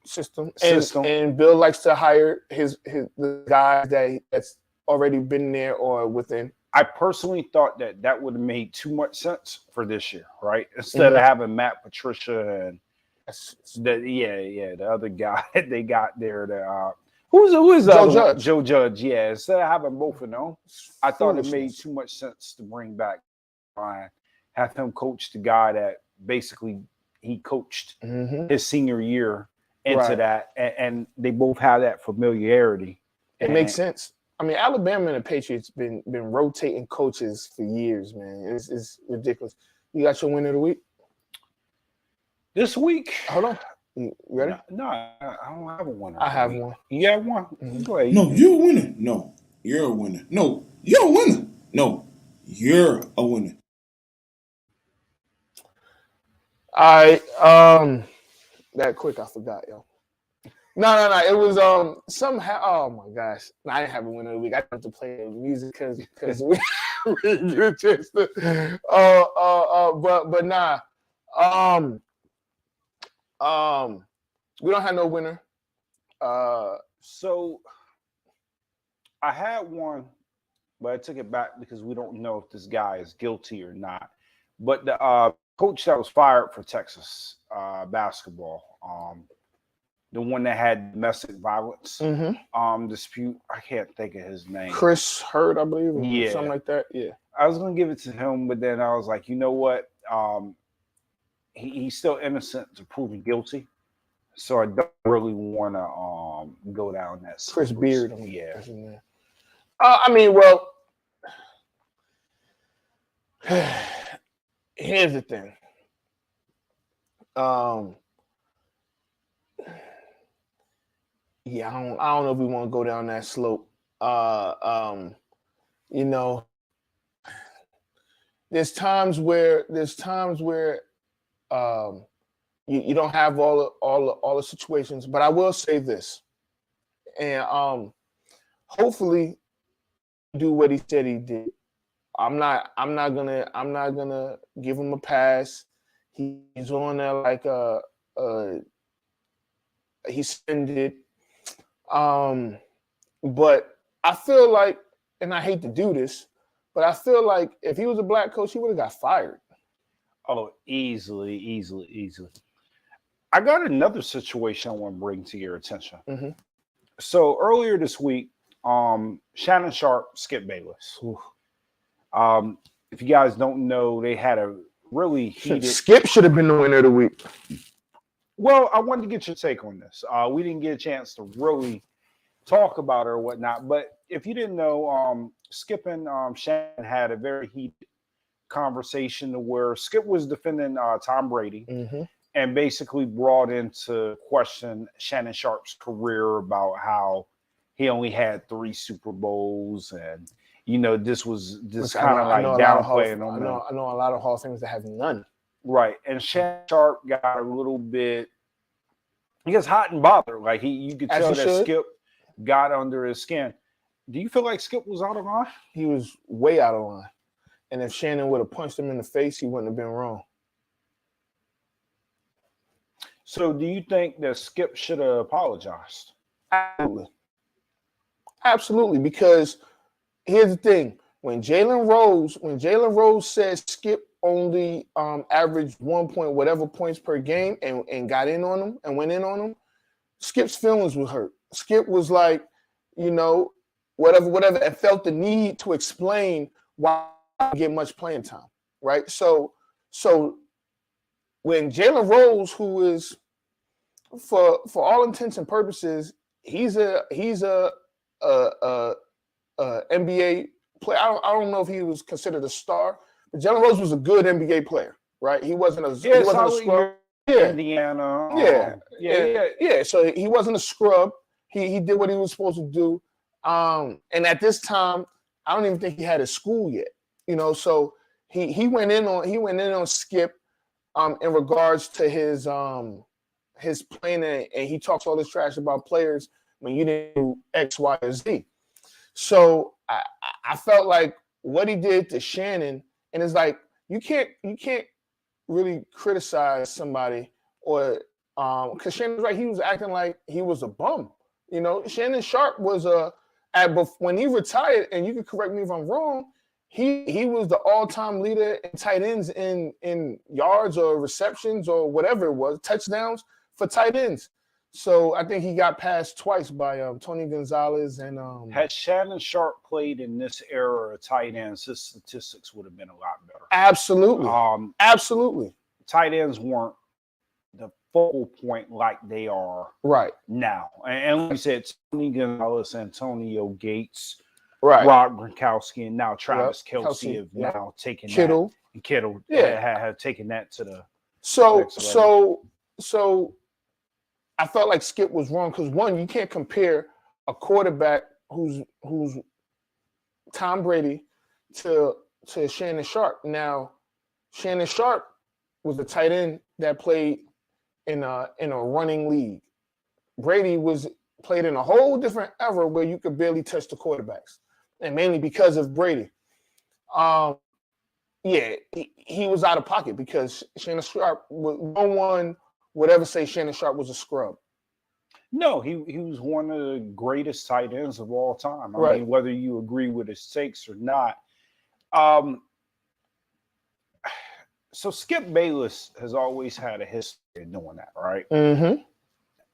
system. And Bill likes to hire the guys that's already been there or within. I personally thought that would have made too much sense for this year, right? Instead of having Matt Patricia and the other guy that they got there, who is Joe Judge? Yeah, instead of having both of them, I thought it made too much sense to bring back Brian, have him coach the guy that basically he coached his senior year into that, and they both have that familiarity. It makes sense. I mean, Alabama and the Patriots been rotating coaches for years, man. It's ridiculous. You got your win of the week? This week? Hold on. You ready? No, I don't have a winner. I have one. You have one? Go ahead. No, you're a winner. No, you're a winner. No, you're a winner. No, you're a winner. All right. That quick, I forgot, yo. No. It was somehow. Oh my gosh! I didn't have a winner of the week. I have to play the music because we just. But nah. We don't have no winner. So I had one, but I took it back because we don't know if this guy is guilty or not. But the coach that was fired for Texas basketball, the one that had domestic violence dispute, I can't think of his name. Chris Hurd, I believe, or something like that. Yeah. I was going to give it to him, but then I was like, you know what? He's still innocent to proven guilty. So I don't really want to go down that. Chris Beard. Yeah. I mean, well, here's the thing. Yeah, I don't know if we want to go down that slope. You know, there's times where you don't have all the situations, but I will say this, and hopefully do what he said he did. I'm not gonna give him a pass. He's on there like he suspended. But I feel like, and I hate to do this, but I feel like if he was a black coach, he would have got fired. Oh, easily. I got another situation I want to bring to your attention. Mm-hmm. So earlier this week, Shannon Sharp, Skip Bayless. If you guys don't know, they had a really heated. Skip should have been the winner of the week. Well, I wanted to get your take on this. We didn't get a chance to really talk about it or whatnot, but if you didn't know, Skip and Shannon had a very heated conversation where Skip was defending Tom Brady and basically brought into question Shannon Sharp's career about how he only had 3 Super Bowls, and this was just kind of like downplaying on them. I know a lot of Hall of Famers that have none. Right, and Shannon Sharp got a little bit, he gets hot and bothered. Like you could tell that Skip got under his skin. Do you feel like Skip was out of line? He was way out of line. And if Shannon would have punched him in the face, he wouldn't have been wrong. So do you think that Skip should have apologized? Absolutely, because here's the thing. When Jalen Rose said Skip only averaged 1 point whatever points per game and got in on him and went in on him, Skip's feelings were hurt. Skip was like, whatever, and felt the need to explain why he didn't get much playing time, right? So when Jalen Rose, who is for all intents and purposes, he's a NBA player. I don't know if he was considered a star, but Jalen Rose was a good NBA player, right? He wasn't a scrub. Yeah. Indiana. Yeah. So he wasn't a scrub. He did what he was supposed to do. And at this time, I don't even think he had a school yet. So he went in on Skip in regards to his playing, and he talks all this trash about players when you didn't do X, Y, or Z. So I felt like what he did to Shannon, and it's like you can't really criticize somebody or because Shannon's right, he was acting like he was a bum. Shannon Sharp was when he retired, and you can correct me if I'm wrong, he was the all-time leader in tight ends in yards or receptions or whatever it was, touchdowns for tight ends. So I think he got passed twice by Tony Gonzalez and had Shannon Sharp played in this era of tight ends, his statistics would have been a lot better. Absolutely. Absolutely. Tight ends weren't the focal point like they are right now. And like you said, Tony Gonzalez, Antonio Gates, right, Rob Gronkowski, and now Travis Kelce have now taken Kittle. That. Kittle have taken that to the So I felt like Skip was wrong because one, you can't compare a quarterback who's Tom Brady to Shannon Sharp. Now, Shannon Sharp was a tight end that played in a running league. Brady played in a whole different era where you could barely touch the quarterbacks, and mainly because of Brady. He was out of pocket because Shannon Sharp, no one would ever say Shannon Sharp was a scrub. No, he was one of the greatest tight ends of all time. I Right. mean, whether you agree with his takes or not. Um, so Skip Bayless has always had a history of doing that, right? Mm-hmm.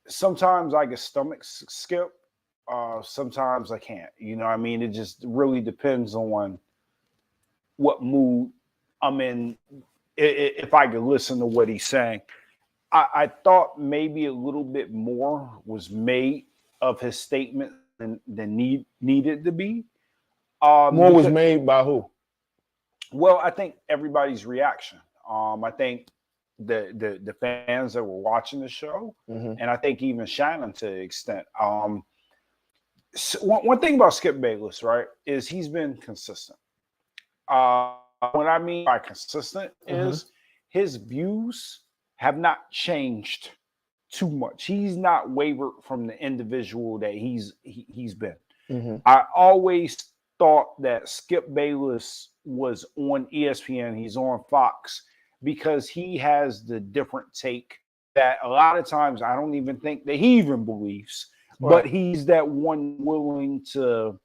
Sometimes I can stomach Skip. Sometimes I can't. You know what I mean? It just really depends on what mood I'm in. If I could listen to what he's saying. I thought maybe a little bit more was made of his statement than needed to be. More was made by who? Well, I think everybody's reaction. I think the fans that were watching the show, and I think even Shannon to an extent. So one thing about Skip Bayless, right, is he's been consistent. What I mean by consistent is his views have not changed too much. He's not wavered from the individual that he's been. I always thought that Skip Bayless was on ESPN, he's on Fox, because he has the different take that a lot of times I don't even think that he even believes, but he's that one willing to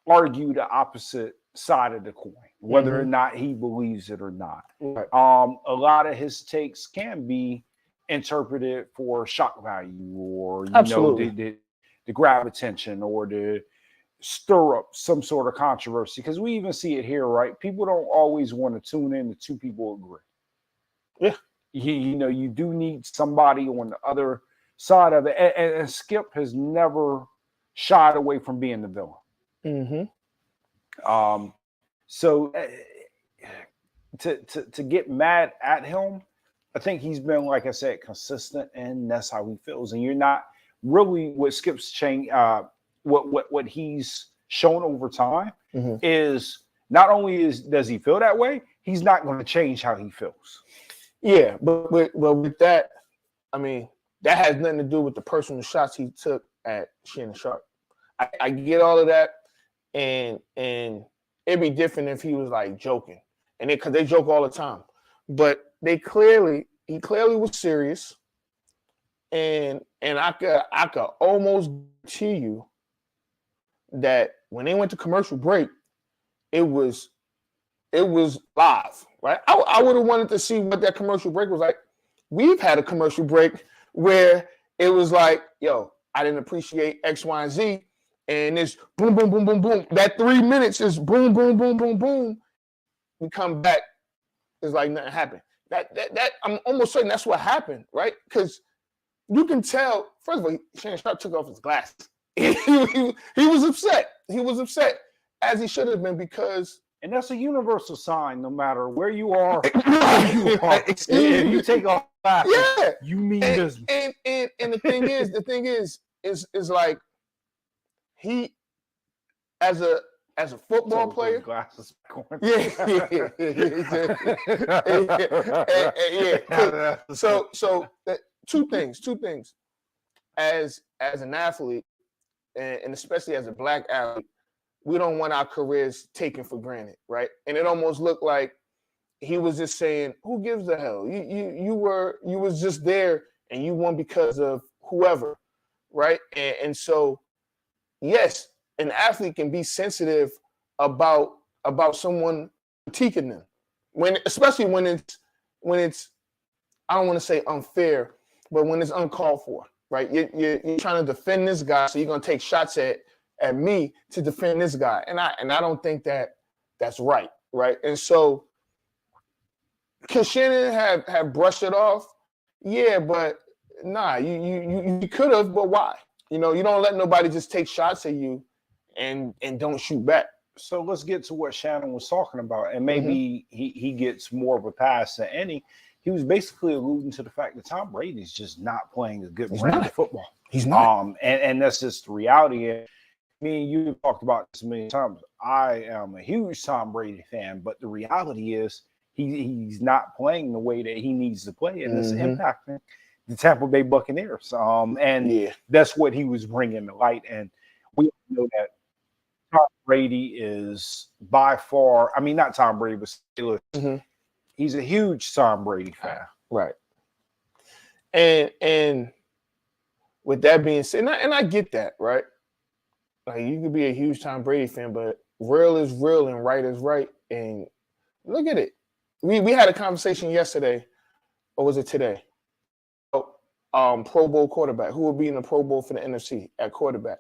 argue the opposite side of the coin, whether or not he believes it or not. Right. A lot of his takes can be interpreted for shock value, or the grab attention, or to stir up some sort of controversy. Because we even see it here, right? People don't always want to tune in to two people agree. Yeah, you do need somebody on the other side of it. And Skip has never shied away from being the villain. So to get mad at him, I think he's been, like I said, consistent, and that's how he feels. And you're not really what Skip's change. What he's shown over time is not only does he feel that way, he's not going to change how he feels. Yeah, but with that, I mean, that has nothing to do with the personal shots he took at Shannon Sharpe. I get all of that, and it'd be different if he was like joking, and because they joke all the time, but he clearly was serious, and I could almost guarantee you that when they went to commercial break, it was live, right? I would have wanted to see what that commercial break was like. We've had a commercial break where it was like, yo, I didn't appreciate X, Y, and Z. And it's boom, boom, boom, boom, boom. That 3 minutes is boom, boom, boom, boom, boom. We come back, it's like nothing happened. That I'm almost certain that's what happened, right? Because you can tell, first of all, Shannon Sharpe took off his glasses. he was upset. He was upset, as he should have been, because. And that's a universal sign, no matter where you are. If you take off glasses, you mean business. And the thing is like, he, as a football player, glasses. So two things. As an athlete, and especially as a black athlete, we don't want our careers taken for granted, right? And it almost looked like he was just saying, "Who gives a hell? You was just there, and you won because of whoever, right?" And so, yes, an athlete can be sensitive about someone critiquing them, especially when it's I don't want to say unfair, but when it's uncalled for, right? You're trying to defend this guy, so you're gonna take shots at me to defend this guy, and I don't think that's right? And so, could Shannon have brushed it off? Yeah, but nah, you could have, but why? You don't let nobody just take shots at you and don't shoot back. So let's get to what Shannon was talking about, and maybe he gets more of a pass than any. He was basically alluding to the fact that Tom Brady's just not playing a good brand of football. He's not. And that's just the reality. And me and you have talked about this many times. I am a huge Tom Brady fan, but the reality is he's not playing the way that he needs to play, and it's impacting the Tampa Bay Buccaneers. That's what he was bringing to light. And we know that Tom Brady is by far, I mean, not Tom Brady, but Steelers. He's a huge Tom Brady fan. Right. And with that being said, and I get that, right? Like you could be a huge Tom Brady fan, but real is real and right is right. And look at it. We had a conversation yesterday, or was it today? Pro Bowl quarterback. Who will be in the Pro Bowl for the NFC at quarterback?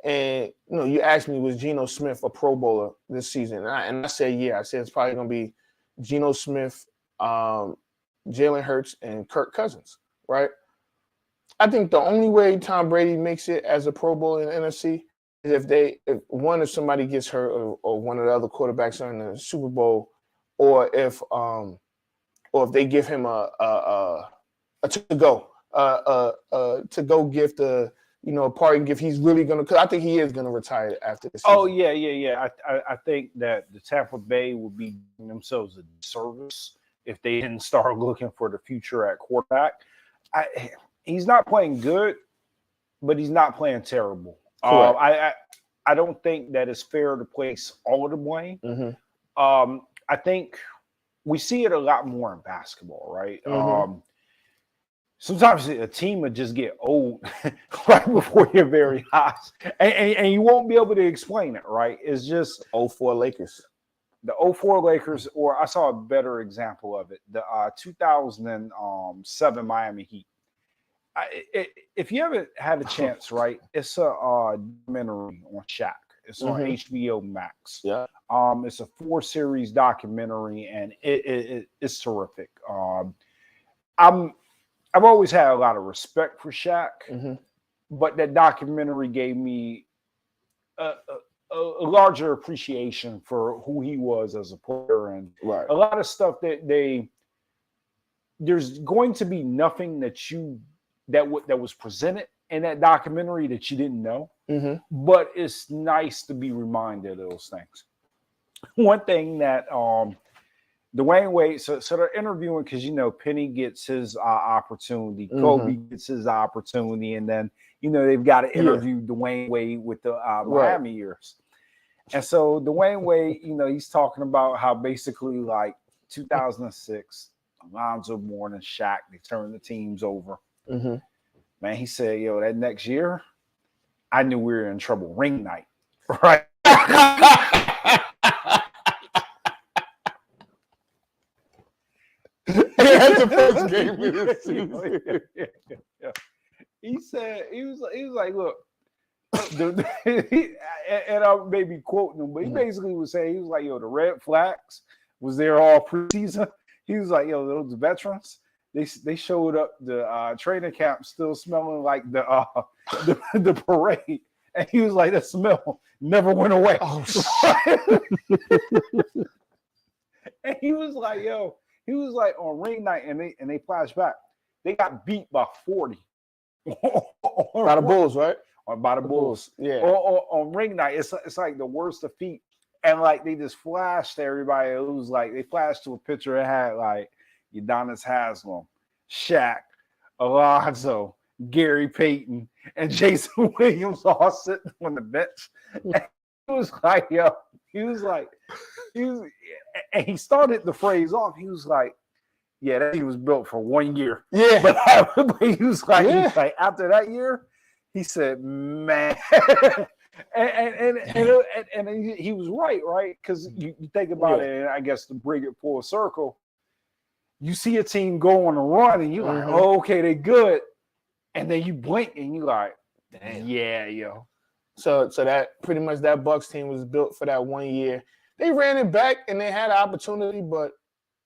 And you asked me, was Geno Smith a Pro Bowler this season? And I said, yeah. I said it's probably going to be Geno Smith, Jalen Hurts, and Kirk Cousins, right? I think the only way Tom Brady makes it as a Pro Bowler in the NFC is if somebody gets hurt or one of the other quarterbacks are in the Super Bowl, or if they give him a to-go gift, a parting gift. He's really going to, because I think he is going to retire after this season. Oh, yeah. I think that the Tampa Bay would be doing themselves a disservice if they didn't start looking for the future at quarterback. He's not playing good, but he's not playing terrible. I don't think that it's fair to place all of the blame. Mm-hmm. I think we see it a lot more in basketball, right? Mm-hmm. Sometimes a team would just get old right before you're very hot, and you won't be able to explain it, right? It's just 04 Lakers. The 04 Lakers, or I saw a better example of it, the 2007 Miami Heat. If you haven't had a chance, right, it's a documentary on Shaq. It's on HBO Max. Yeah. It's a 4-series documentary, and it's terrific. I've always had a lot of respect for Shaq, but that documentary gave me a larger appreciation for who he was as a player, and a lot of stuff that there's going to be nothing that was presented in that documentary that you didn't know, but it's nice to be reminded of those things. One thing that Dwayne Wade, so they're interviewing because Penny gets his opportunity, Kobe gets his opportunity, and then they've got to interview Dwayne Wade with the Miami years. And so Dwayne Wade, he's talking about how basically like 2006, Alonzo Mourning, Shaq, they turned the teams over. Man, he said, that next year, I knew we were in trouble. Ring night, right? That's the first game of the season. He said, he was like, look, and I may be quoting him, but he basically was saying, he was like, the red flags was there all preseason. He was like, those veterans, they showed up the training camp still smelling like the parade. And he was like, that smell never went away. Oh, and he was like, he was like on ring night, and they flash back. They got beat by 40. By the Bulls, right? Or by the Bulls. Yeah. Or on ring night, it's like the worst defeat. And like they just flashed to everybody. It was like they flashed to a picture that had like Udonis Haslem, Shaq, Alonzo, Gary Payton, and Jason Williams all sitting on the bench. And he was like, and he started the phrase off. He was like, yeah, that he was built for 1 year. Yeah. But he was like, after that year, he said, man. and he was right? Because you think about it, and I guess to bring it full circle, you see a team go on a run, and you're like, oh, okay, they're good. And then you blink, and you're like, damn. Yeah, yo. So that pretty much that Bucks team was built for that 1 year. They ran it back, and they had an opportunity, but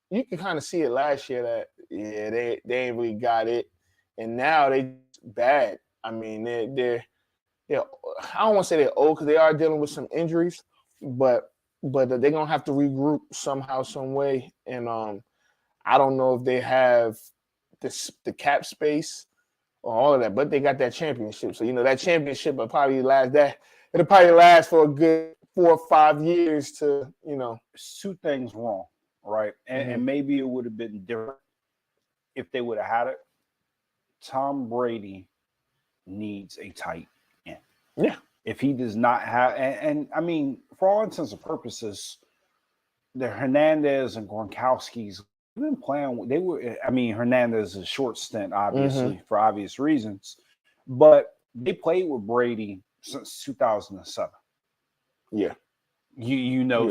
you can kind of see it last year that, they ain't really got it. And now they bad. I mean, they're I don't want to say they're old because they are dealing with some injuries, but they're going to have to regroup somehow, some way. And I don't know if they have the cap space or all of that, but they got that championship. So, that championship will probably last for a good 4 or 5 years to, Two things wrong, right? And maybe it would have been different if they would have had it. Tom Brady needs a tight end. Yeah. If he does not have, and I mean, for all intents and purposes, the Hernandez and Gronkowski's been playing. Hernandez is a short stint, obviously, for obvious reasons. but they played with Brady since 2007. Yeah.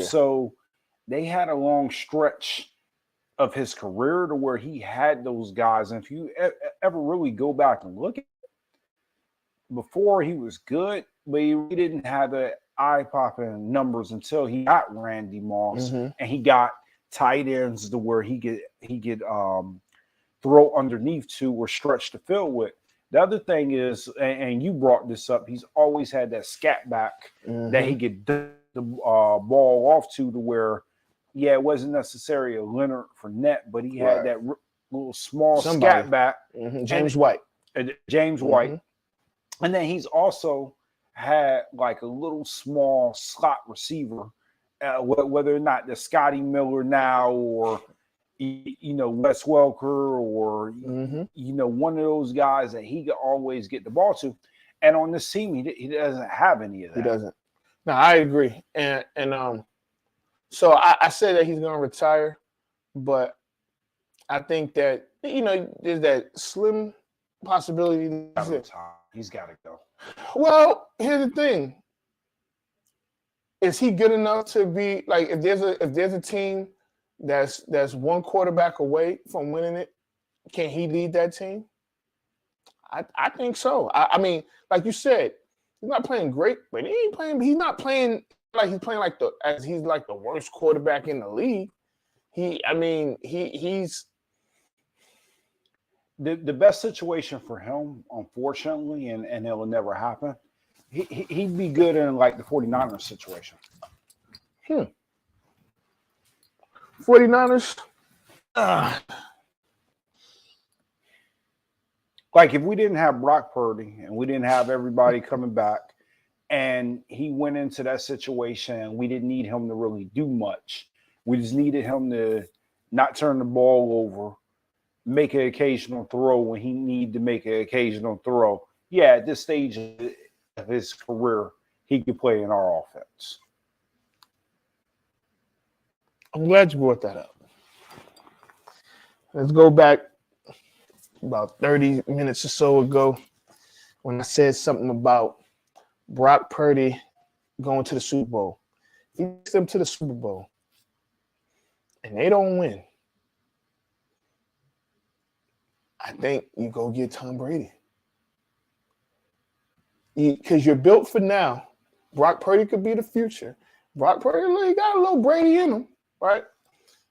So they had a long stretch of his career to where he had those guys. And if you ever really go back and look at it, before he was good, but he didn't have the eye-popping numbers until he got Randy Moss and he got tight ends to where he could throw underneath to or stretch the field with. The other thing is, and you brought this up, he's always had that scat back that he could dump the ball off to where, yeah, it wasn't necessarily a Leonard Fournette, but he had that little small scat back. James White. White. And then he's also had like a little small slot receiver, whether or not the Scotty Miller now or Wes Welker or one of those guys that he could always get the ball to. And on this team, he doesn't have any of that. He doesn't. No, I agree. And so I say that he's going to retire, but I think that there's that slim possibility. He's got to go. Well, here's the thing: is he good enough to be like if there's a team that's one quarterback away from winning it, can he lead that team? I think so. I mean, like you said, he's not playing great, but he's not playing like he's playing like he's like the worst quarterback in the league. He's the best situation for him, unfortunately, and it'll never happen. He'd be good in like the 49ers situation. 49ers. Like if we didn't have Brock Purdy and we didn't have everybody coming back and he went into that situation and we didn't need him to really do much. We just needed him to not turn the ball over, make an occasional throw when he needed to make an occasional throw. Yeah, at this stage of his career, he could play in our offense. I'm glad you brought that up. Let's go back about 30 minutes or so ago when I said something about Brock Purdy going to the Super Bowl. He takes them to the Super Bowl and they don't win. I think you go get Tom Brady. Because you're built for now. Brock Purdy could be the future. Brock Purdy got a little Brady in him, right?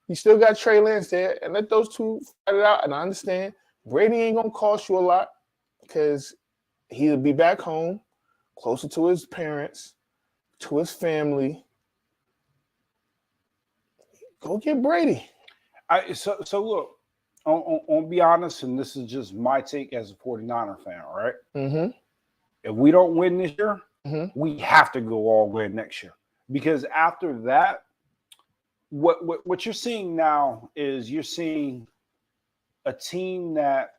You still got Trey Lance there, and let those two fight it out. And I understand Brady ain't going to cost you a lot because he'll be back home, closer to his parents, to his family. Go get Brady. So look, on be honest, and this is just my take as a 49er fan, right? Mm-hmm. If we don't win this year, we have to go all in next year. Because after that, what you're seeing now is you're seeing a team that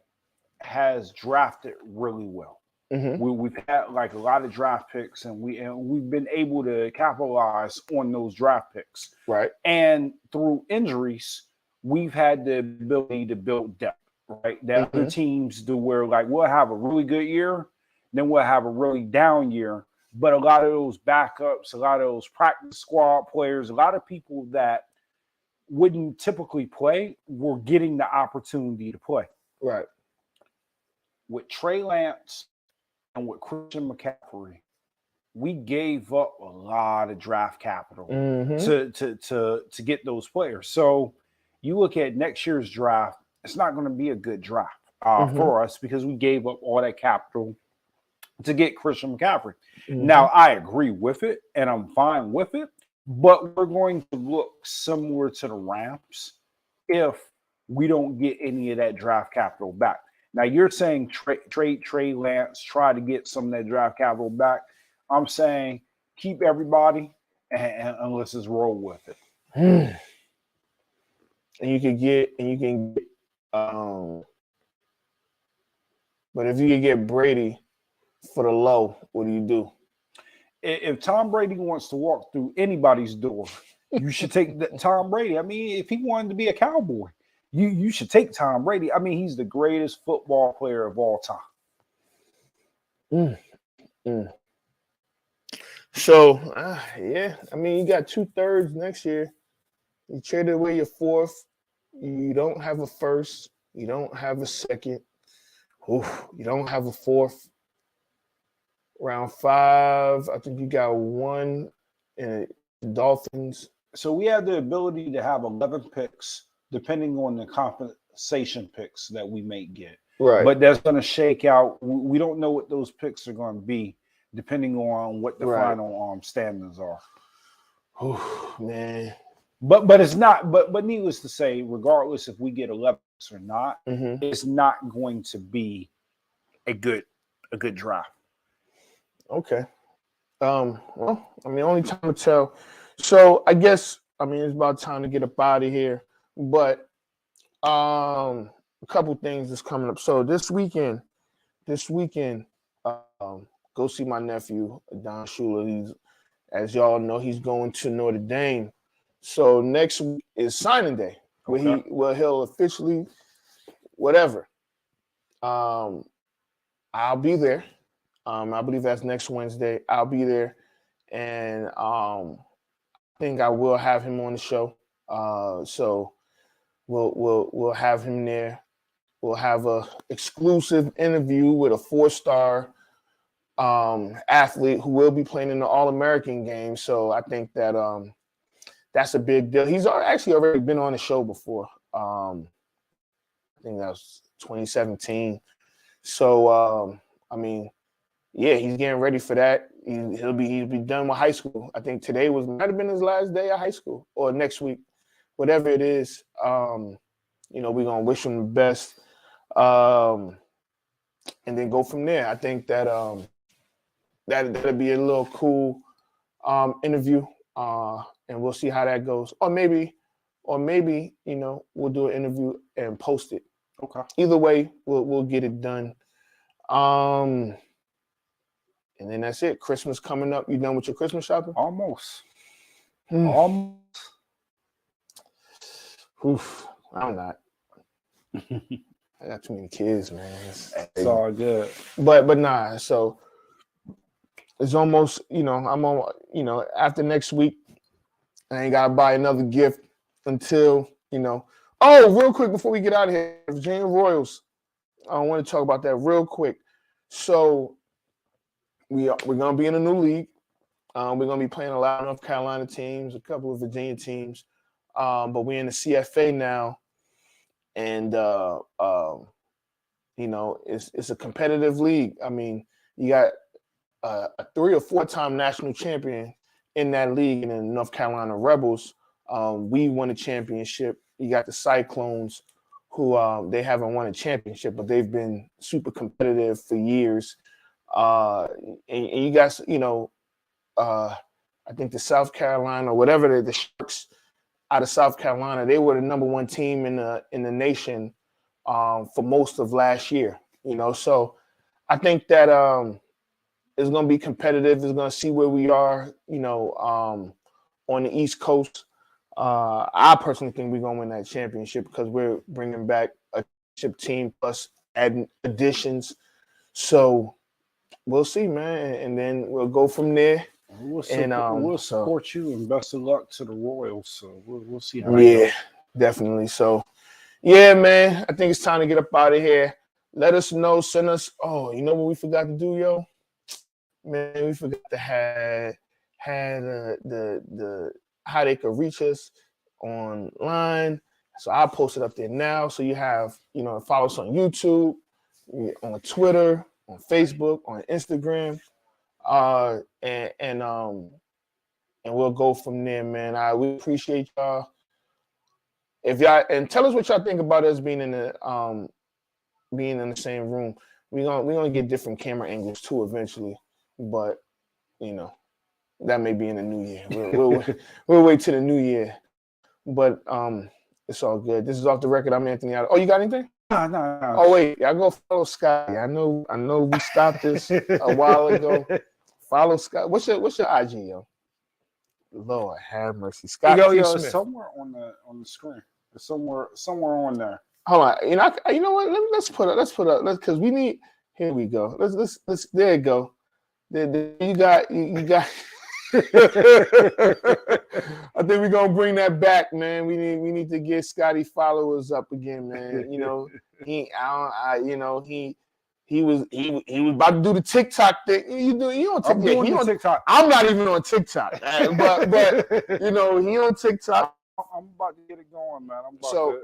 has drafted really well. We've had like a lot of draft picks, and we've been able to capitalize on those draft picks. Right. And through injuries, we've had the ability to build depth. Right. That other teams do where like we'll have a really good year, then we'll have a really down year. But a lot of those backups, a lot of those practice squad players, a lot of people that wouldn't typically play were getting the opportunity to play. Right. With Trey Lance and with Christian McCaffrey, we gave up a lot of draft capital to get those players. So you look at next year's draft, it's not going to be a good draft for us because we gave up all that capital to get Christian McCaffrey. Now, I agree with it, and I'm fine with it, but we're going to look similar to the Rams if we don't get any of that draft capital back. Now, you're saying trade Trey Lance, try to get some of that draft capital back. I'm saying keep everybody and let's just roll with it. And you can get, but if you can get Brady for the low, what do you do? If Tom Brady wants to walk through anybody's door, you should take Tom Brady. I mean, if he wanted to be a Cowboy, you should take Tom Brady. I mean, he's the greatest football player of all time. Mm, mm. So, yeah, I mean, you got 2/3 next year. You traded away your 4th. You don't have a 1st. You don't have a 2nd. Oof, you don't have a 4th. Round 5, I think you got 1 in the Dolphins. So we have the ability to have 11 picks, depending on the compensation picks that we may get. Right. But that's going to shake out. We don't know what those picks are going to be, depending on what the final standings are. Oh man. But it's not. But needless to say, regardless if we get 11 picks or not, it's not going to be a good draft. Okay. Well, I mean, only time to tell. So I guess it's about time to get up out of here. But a couple things is coming up. So this weekend, go see my nephew Don Shula. He's, as y'all know, he's going to Notre Dame. So next week is signing day, where he'll officially whatever. I'll be there. I believe that's next Wednesday. I'll be there, and I think I will have him on the show. So we'll have him there. We'll have a exclusive interview with a 4-star athlete who will be playing in the All-American game. So I think that that's a big deal. He's actually already been on the show before. I think that was 2017. So yeah, he's getting ready for that. He'll be done with high school. I think today might have been his last day of high school, or next week, whatever it is. We're gonna wish him the best, and then go from there. I think that that'll be a little cool interview, and we'll see how that goes. Or maybe we'll do an interview and post it. Okay. Either way, we'll get it done. And then that's it. Christmas coming up. You done with your Christmas shopping? Almost. Almost. Oof, I'm not. I got too many kids, man. It's all good. But nah. So it's almost. I'm on. After next week, I ain't gotta buy another gift until. Oh, real quick before we get out of here, Virginia Royals. I want to talk about that real quick. So we're gonna be in a new league. We're gonna be playing a lot of North Carolina teams, a couple of Virginia teams, but we're in the CFA now, and it's a competitive league. I mean, you got a 3 or 4-time national champion in that league, and the North Carolina Rebels. We won a championship. You got the Cyclones, who they haven't won a championship, but they've been super competitive for years. And you guys, I think the South Carolina, whatever the Sharks out of South Carolina, they were the number 1 team in the nation for most of last year. So I think that it's going to be competitive. It's going to see where we are, on the East Coast. I personally think we're going to win that championship because we're bringing back a championship team plus adding additions. So we'll see, man, and then we'll go from there. We'll support you, and best of luck to the Royals. So we'll see how. Yeah, definitely. So, yeah, man, I think it's time to get up out of here. Let us know. Send us. Oh, you know what we forgot to do, yo? Man, we forgot to have the how they could reach us online. So I'll post it up there now. So you have, follow us on YouTube, on Twitter, on Facebook, on Instagram, and we'll go from there, man. We appreciate y'all. If y'all and tell us what y'all think about us being in the same room. We're gonna get different camera angles too eventually, but that may be in the new year. We'll wait till the new year, but it's all good. This is Off the Record. I'm Anthony. Oh, you got anything? No. Oh wait, y'all go follow Scott. I know we stopped this a while ago. Follow Scott. What's your IG, yo? Lord have mercy, Scott. Yo, Smith. Somewhere on the screen. Somewhere on there. Hold on. You know what? Let's put up because we need. Here we go. Let's. There you go. You got. I think we're gonna bring that back, man. We need to get Scotty followers up again, man. You know, he was about to do the TikTok thing. You on TikTok? I'm doing the TikTok. I'm not even on TikTok, but you know, he on TikTok. I'm about to get it going, man. I'm about to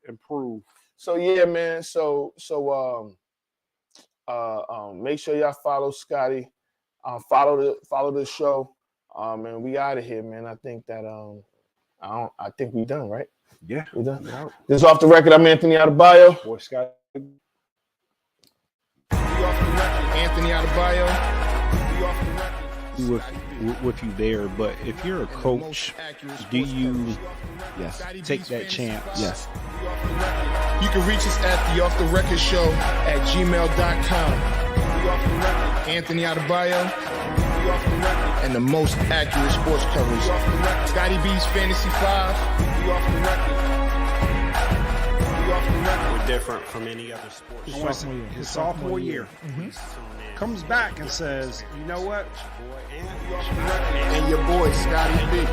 improve. So yeah, man. So make sure y'all follow Scotty. Follow the show. And we out of here, man. I think that I think we done, right? Yeah, we done. This is Off the Record. I'm Anthony Adebayo. Boy, Scott. Anthony Adebayo. With you there, but if you're a coach, do you take that chance? Yes. You can reach us at the Off the Record Show at gmail.com. Anthony Adebayo. And the most accurate sports coverage. Scotty B's Fantasy 5. We're different from any other sport. His sophomore year. Comes back and says, you know what? And your boy, Scotty B.